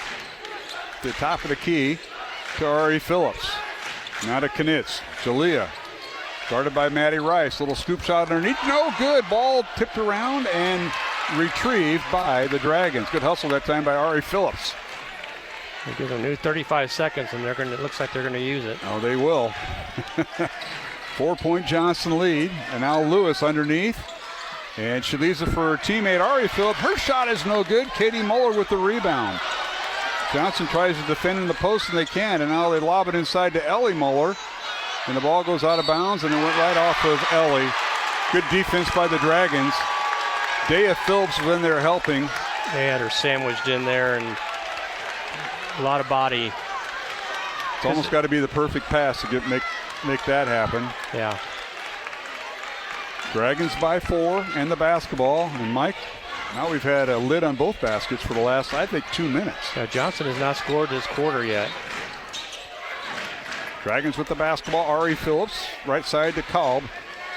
To the top of the key to Ari Phillips. Now to Knitz. Jalea. Guarded by Maddie Rice. Little scoop shot underneath. No good. Ball tipped around and retrieved by the Dragons. Good hustle that time by Ari Phillips. They give them new 35 seconds, and it looks like they're going to use it. Oh, they will. 4-point Johnston lead. And now Lewis underneath. And she leaves it for her teammate Ari Phillips. Her shot is no good. Katie Muller with the rebound. Johnston tries to defend in the post, and they can. And now they lob it inside to Ellie Muller. And the ball goes out of bounds, and it went right off of Ellie. Good defense by the Dragons. Dea Phillips was in there helping. They had her sandwiched in there, and a lot of body. It's almost got to be the perfect pass to make that happen. Yeah. Dragons by 4 and the basketball. And Mike, now we've had a lid on both baskets for the last, I think, 2 minutes. Yeah, Johnston has not scored this quarter yet. Dragons with the basketball. Ari Phillips, right side to Kalb.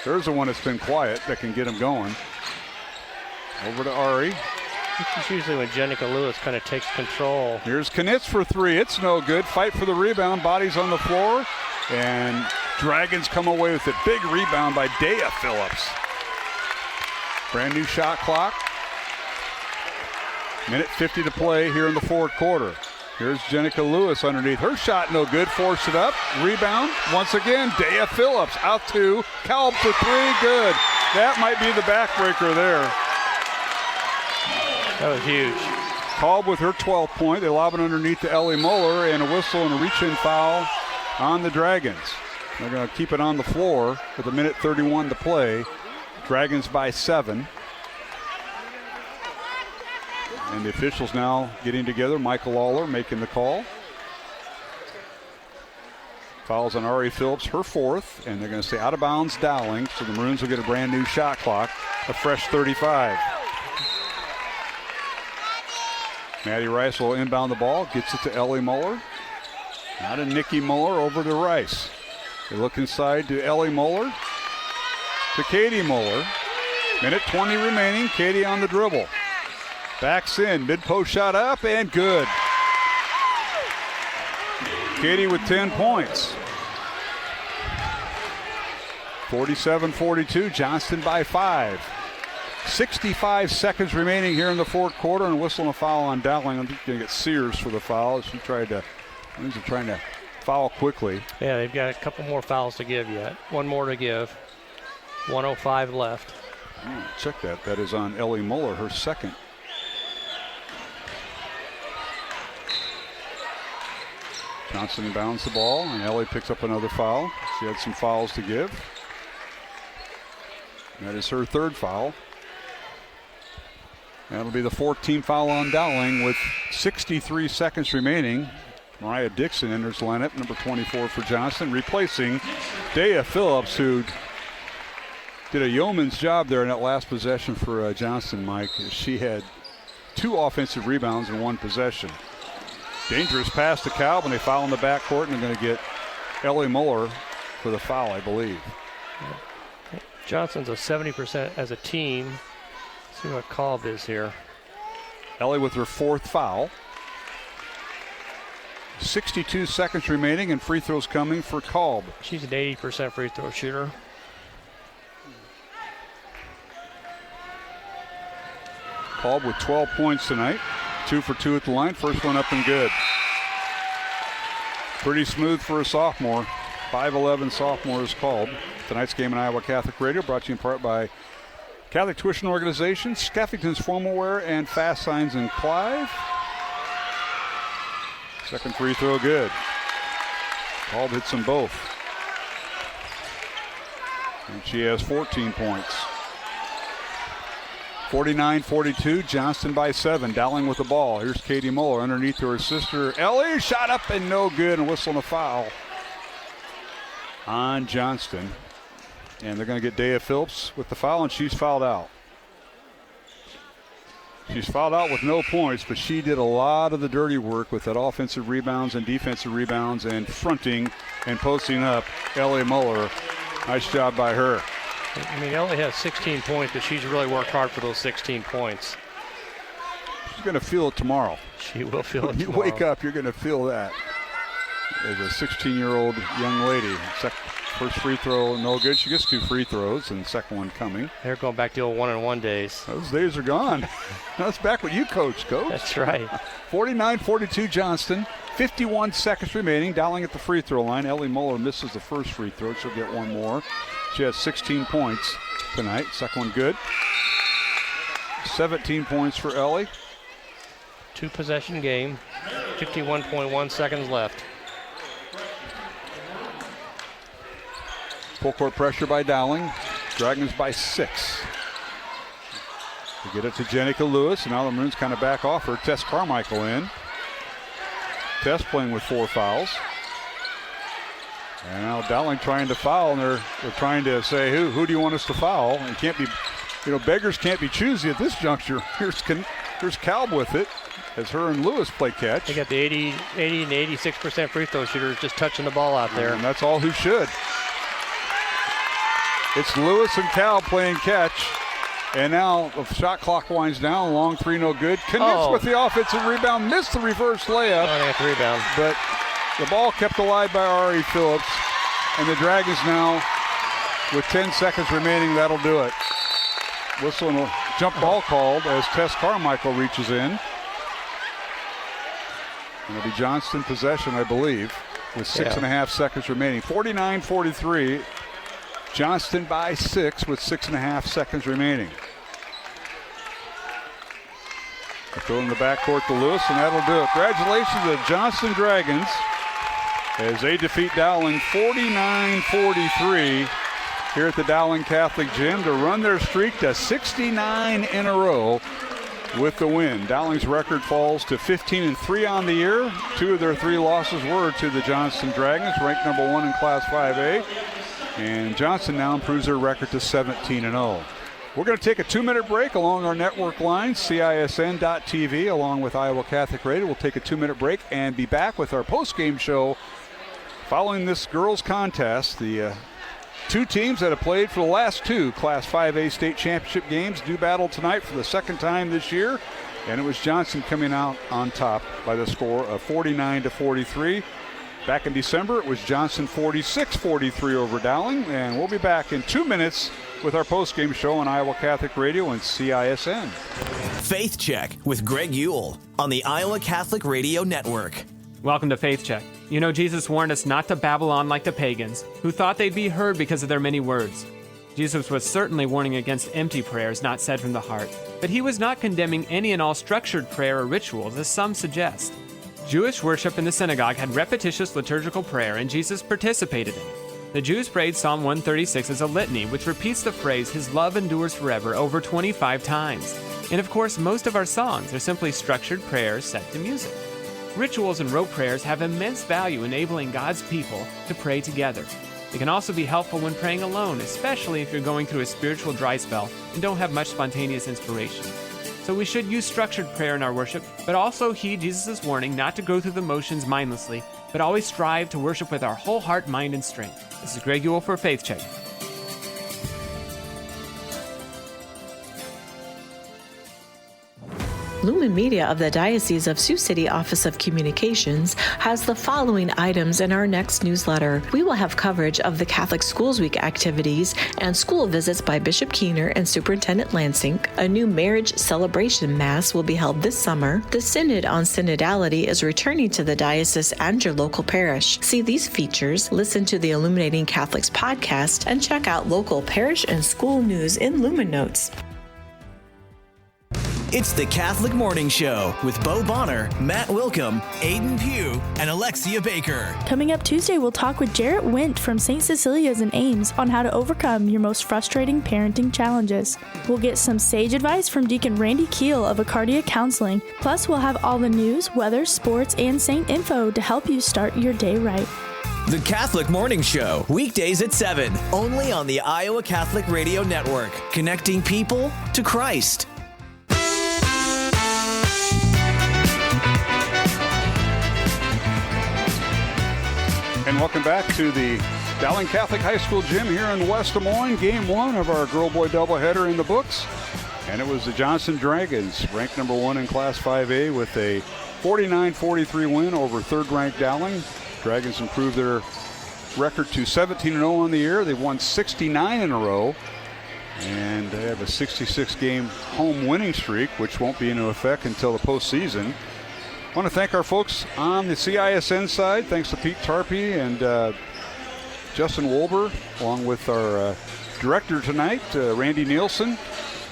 There's the one that's been quiet that can get him going. Over to Ari. This is usually when Jenica Lewis kind of takes control. Here's Knitz for 3. It's no good. Fight for the rebound. Bodies on the floor. And Dragons come away with a big rebound by Dea Phillips. Brand new shot clock. Minute 50 to play here in the fourth quarter. Here's Jenica Lewis underneath. Her shot no good. Forced it up. Rebound. Once again, Dea Phillips out to Kalb for three. Good. That might be the backbreaker there. That was huge. Kalb with her 12th point. They lob it underneath to Ellie Muller, and a whistle and a reach-in foul on the Dragons. They're going to keep it on the floor with 1:31 to play. Dragons by 7. And the officials now getting together. Michael Lawler making the call. Fouls on Ari Phillips, her 4th, and they're going to say out of bounds Dowling, so the Maroons will get a brand new shot clock, a fresh 35. Maddie Rice will inbound the ball, gets it to Ellie Muller. Now to Nikki Muller over to Rice. They look inside to Ellie Muller, to Katie Muller. 1:20 remaining, Katie on the dribble. Backs in, mid-post shot up, and good. Katie with 10 points. 47-42, Johnston by 5. 65 seconds remaining here in the fourth quarter, and whistle and a foul on Dowling. I'm just going to get Sears for the foul. She tried to, they're trying to foul quickly. Yeah, they've got a couple more fouls to give yet. One more to give. 1:05 left. Check that. That is on Ellie Muller, her 2nd. Johnston inbounds the ball, and Ellie picks up another foul. She had some fouls to give. That is her 3rd foul. That'll be the 14th foul on Dowling with 63 seconds remaining. Mariah Dixon enters the lineup, number 24 for Johnston, replacing Dea Phillips, who did a yeoman's job there in that last possession for Johnston, Mike. She had 2 offensive rebounds in 1 possession. Dangerous pass to Kalb, and they foul in the backcourt, and they're going to get Ellie Muller for the foul, I believe. Johnston's a 70% as a team. Let's see what Kalb is here. Ellie with her 4th foul. 62 seconds remaining, and free throws coming for Kalb. She's an 80% free throw shooter. Kalb with 12 points tonight. 2 for 2 at the line. First one up and good. Pretty smooth for a sophomore. 5'11" sophomore is Kalb. Tonight's game on Iowa Catholic Radio brought to you in part by Catholic Tuition Organization, Skeffington's Formal Wear, and Fast Signs in Clive. Second free throw good. Kalb hits them both. And she has 14 points. 49-42, Johnston by 7. Dowling with the ball. Here's Katie Muller underneath to her sister Ellie. Shot up and no good, and whistle and a foul on Johnston. And they're going to get Dea Phillips with the foul, and she's fouled out. She's fouled out with no points, but she did a lot of the dirty work with that offensive rebounds and defensive rebounds and fronting and posting up Ellie Muller. Nice job by her. I mean, Ellie has 16 points, but she's really worked hard for those 16 points. She's going to feel it tomorrow. She will feel it tomorrow. You wake up, you're going to feel that. As a 16-year-old young lady. First free throw, no good. She gets 2 free throws, and the second one coming. They're going back to the old 1-and-1 days. Those days are gone. That's back when you coached, Coach. That's right. 49-42 Johnston. 51 seconds remaining. Dowling at the free throw line. Ellie Muller misses the first free throw. She'll get one more. She has 16 points tonight. Second one good. 17 points for Ellie. 2-possession game. 51.1 seconds left. Full court pressure by Dowling. Dragons by 6. They get it to Jenica Lewis, and now the Maroons kind of back off her. Tess Carmichael in. Tess playing with 4 fouls. And now Dowling trying to foul, and they're trying to say, who do you want us to foul? And can't be, beggars can't be choosy at this juncture. Here's Kalb with it, as her and Lewis play catch. They got the 80 and 86% free throw shooters just touching the ball out there. And that's all who should. It's Lewis and Kalb playing catch. And now the shot clock winds down. Long 3, no good. Connects with the offensive rebound. Missed the reverse layup. Oh, they got the rebound. But the ball kept alive by Ari Phillips. And the Dragons now, with 10 seconds remaining, that'll do it. Whistle and a jump ball called as Tess Carmichael reaches in. It'll be Johnston possession, I believe, with 6.5 seconds remaining. 49-43. Johnston by 6 with 6.5 seconds remaining. They throw in the backcourt to Lewis, and that'll do it. Congratulations to the Johnston Dragons as they defeat Dowling 49-43 here at the Dowling Catholic Gym to run their streak to 69 in a row with the win. Dowling's record falls to 15-3 on the year. 2 of their 3 losses were to the Johnston Dragons, ranked number 1 in Class 5A. And Johnston now improves their record to 17-0. We're going to take a 2-minute break along our network line, CISN.TV, along with Iowa Catholic Radio. We'll take a 2-minute break and be back with our post-game show following this girls' contest. The 2 teams that have played for the last 2 Class 5A state championship games do battle tonight for the second time this year. And it was Johnston coming out on top by the score of 49-43. Back in December, it was Johnston 46-43 over Dowling. And we'll be back in 2 minutes with our post-game show on Iowa Catholic Radio and CISN. Faith Check with Greg Yule on the Iowa Catholic Radio Network. Welcome to Faith Check. You know, Jesus warned us not to babble on like the pagans, who thought they'd be heard because of their many words. Jesus was certainly warning against empty prayers not said from the heart, but he was not condemning any and all structured prayer or rituals, as some suggest. Jewish worship in the synagogue had repetitious liturgical prayer, and Jesus participated in it. The Jews prayed Psalm 136 as a litany, which repeats the phrase, "His love endures forever," over 25 times. And of course, most of our songs are simply structured prayers set to music. Rituals and rote prayers have immense value enabling God's people to pray together. It can also be helpful when praying alone, especially if you're going through a spiritual dry spell and don't have much spontaneous inspiration. So we should use structured prayer in our worship, but also heed Jesus' warning not to go through the motions mindlessly, but always strive to worship with our whole heart, mind, and strength. This is Greg Yule for Faith Check. Lumen Media of the Diocese of Sioux City Office of Communications has the following items in our next newsletter. We will have coverage of the Catholic Schools Week activities and school visits by Bishop Keener and Superintendent Lansing. A new marriage celebration mass will be held this summer. The Synod on Synodality is returning to the diocese and your local parish. See these features, listen to the Illuminating Catholics podcast, and check out local parish and school news in Lumen Notes. It's the Catholic Morning Show with Bo Bonner, Matt Wilkham, Aiden Pugh, and Alexia Baker. Coming up Tuesday, we'll talk with Jarrett Wint from St. Cecilia's in Ames on how to overcome your most frustrating parenting challenges. We'll get some sage advice from Deacon Randy Keel of Acardia Counseling. Plus, we'll have all the news, weather, sports, and Saint info to help you start your day right. The Catholic Morning Show, weekdays at 7, only on the Iowa Catholic Radio Network, connecting people to Christ. And welcome back to the Dowling Catholic High School Gym here in West Des Moines. Game 1 of our girl-boy doubleheader in the books. And it was the Johnston Dragons, ranked number 1 in Class 5A, with a 49-43 win over third-ranked Dowling. Dragons improved their record to 17-0 on the year. They've won 69 in a row. And they have a 66-game home winning streak, which won't be in effect until the postseason. I want to thank our folks on the CISN side. Thanks to Pete Tarpey and Justin Wolber, along with our director tonight, Randy Nielsen,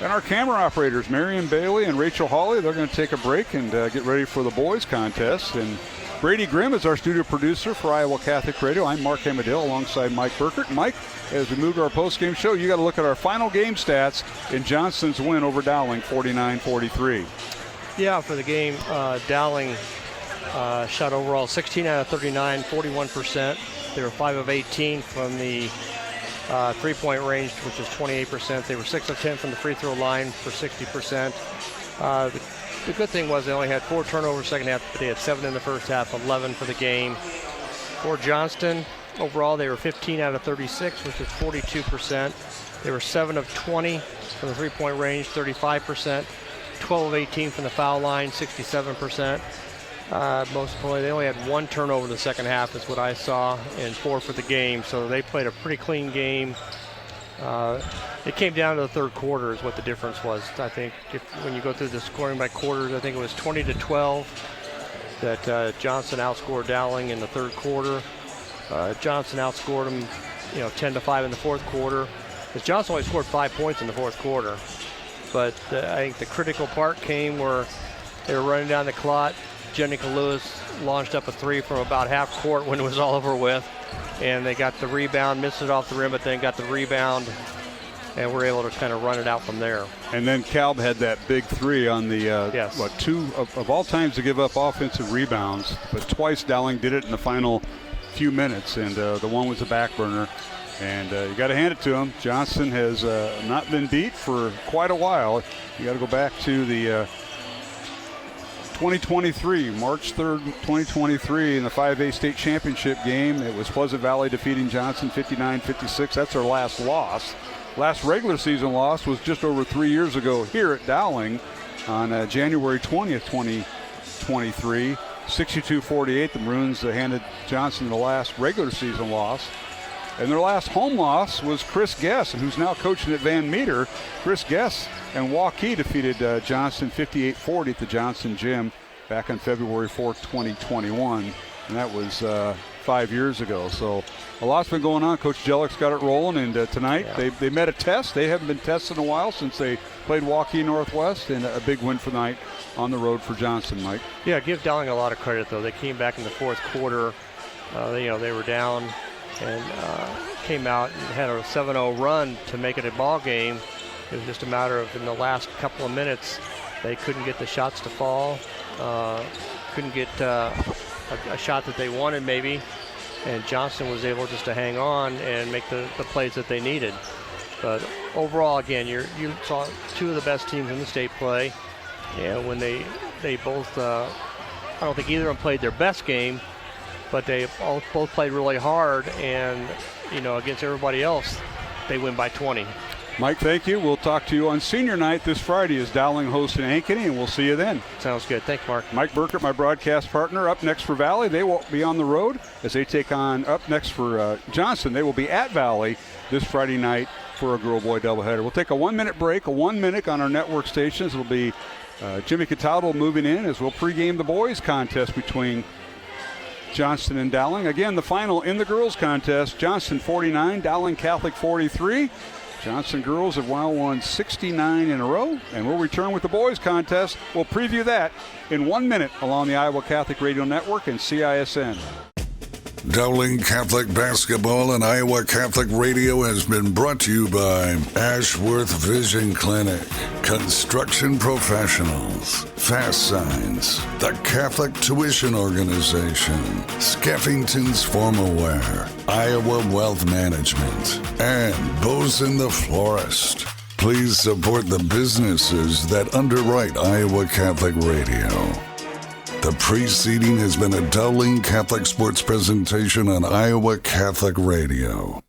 and our camera operators, Marion Bailey and Rachel Hawley. They're going to take a break and get ready for the boys contest. And Brady Grimm is our studio producer for Iowa Catholic Radio. I'm Mark Hamadale alongside Mike Burkert. Mike, as we move to our post-game show, you got to look at our final game stats in Johnston's win over Dowling, 49-43. Yeah, for the game, Dowling shot overall 16 out of 39, 41%. They were 5 of 18 from the three-point range, which is 28%. They were 6 of 10 from the free throw line for 60%. The good thing was they only had 4 turnovers second half, but they had 7 in the first half, 11 for the game. For Johnston, overall, they were 15 out of 36, which is 42%. They were 7 of 20 from the three-point range, 35%. 12 of 18 from the foul line, 67%. Most importantly, they only had 1 turnover in the second half, is what I saw, and 4 for the game. So they played a pretty clean game. It came down to the third quarter is what the difference was. I think when you go through the scoring by quarters, I think it was 20-12 that Johnston outscored Dowling in the third quarter. Johnston outscored them, 10-5 in the fourth quarter. Because Johnston only scored 5 points in the fourth quarter. But I think the critical part came where they were running down the clock. Jenica Lewis launched up a three from about half court when it was all over with. And they got the rebound, missed it off the rim, but then got the rebound. And were able to kind of run it out from there. And then Kalb had that big three on the, two of all times to give up offensive rebounds. But twice Dowling did it in the final few minutes. And the one was a back burner. And you got to hand it to him. Johnston has not been beat for quite a while. You got to go back to the 2023, March 3rd, 2023, in the 5A state championship game. It was Pleasant Valley defeating Johnston 59-56. That's their last loss. Last regular season loss was just over 3 years ago here at Dowling on January 20th, 2023. 62-48. The Maroons handed Johnston the last regular season loss. And their last home loss was Chris Guess, who's now coaching at Van Meter. Chris Guess and Waukee defeated Johnston 58-40 at the Johnston Gym back on February 4th, 2021. And that was 5 years ago. So a lot's been going on. Coach Jellick's got it rolling. And tonight they met a test. They haven't been tested in a while since they played Waukee Northwest. And a big win for the night on the road for Johnston, Mike. Yeah, give Dowling a lot of credit, though. They came back in the fourth quarter. They were down and came out and had a 7-0 run to make it a ball game. It was just a matter of in the last couple of minutes they couldn't get the shots to fall, couldn't get a shot that they wanted maybe, and Johnston was able just to hang on and make the plays that they needed. But overall, again, you saw two of the best teams in the state play, and when they both, I don't think either of them played their best game, but they both played really hard, and against everybody else, they win by 20. Mike, thank you. We'll talk to you on senior night this Friday as Dowling hosts in Ankeny, and we'll see you then. Sounds good. Thanks, Mark. Mike Burkert, my broadcast partner. Up next for Valley, they will be on the road as they take on, up next for Johnston. They will be at Valley this Friday night for a girl-boy doubleheader. We'll take a 1-minute break, a 1 minute on our network stations. It'll be Jimmy Cataldo moving in as we'll pregame the boys contest between Johnston and Dowling. Again, the final in the girls contest, Johnston 49, Dowling Catholic 43. Johnston girls have now won 69 in a row, and we'll return with the boys contest. We'll preview that in 1 minute along the Iowa Catholic Radio Network and CISN. Dowling Catholic Basketball and Iowa Catholic Radio has been brought to you by Ashworth Vision Clinic, Construction Professionals, Fast Signs, the Catholic Tuition Organization, Skeffington's Formal Wear, Iowa Wealth Management, and Bosun the Florist. Please support the businesses that underwrite Iowa Catholic Radio. The preceding has been a Dowling Catholic Sports presentation on Iowa Catholic Radio.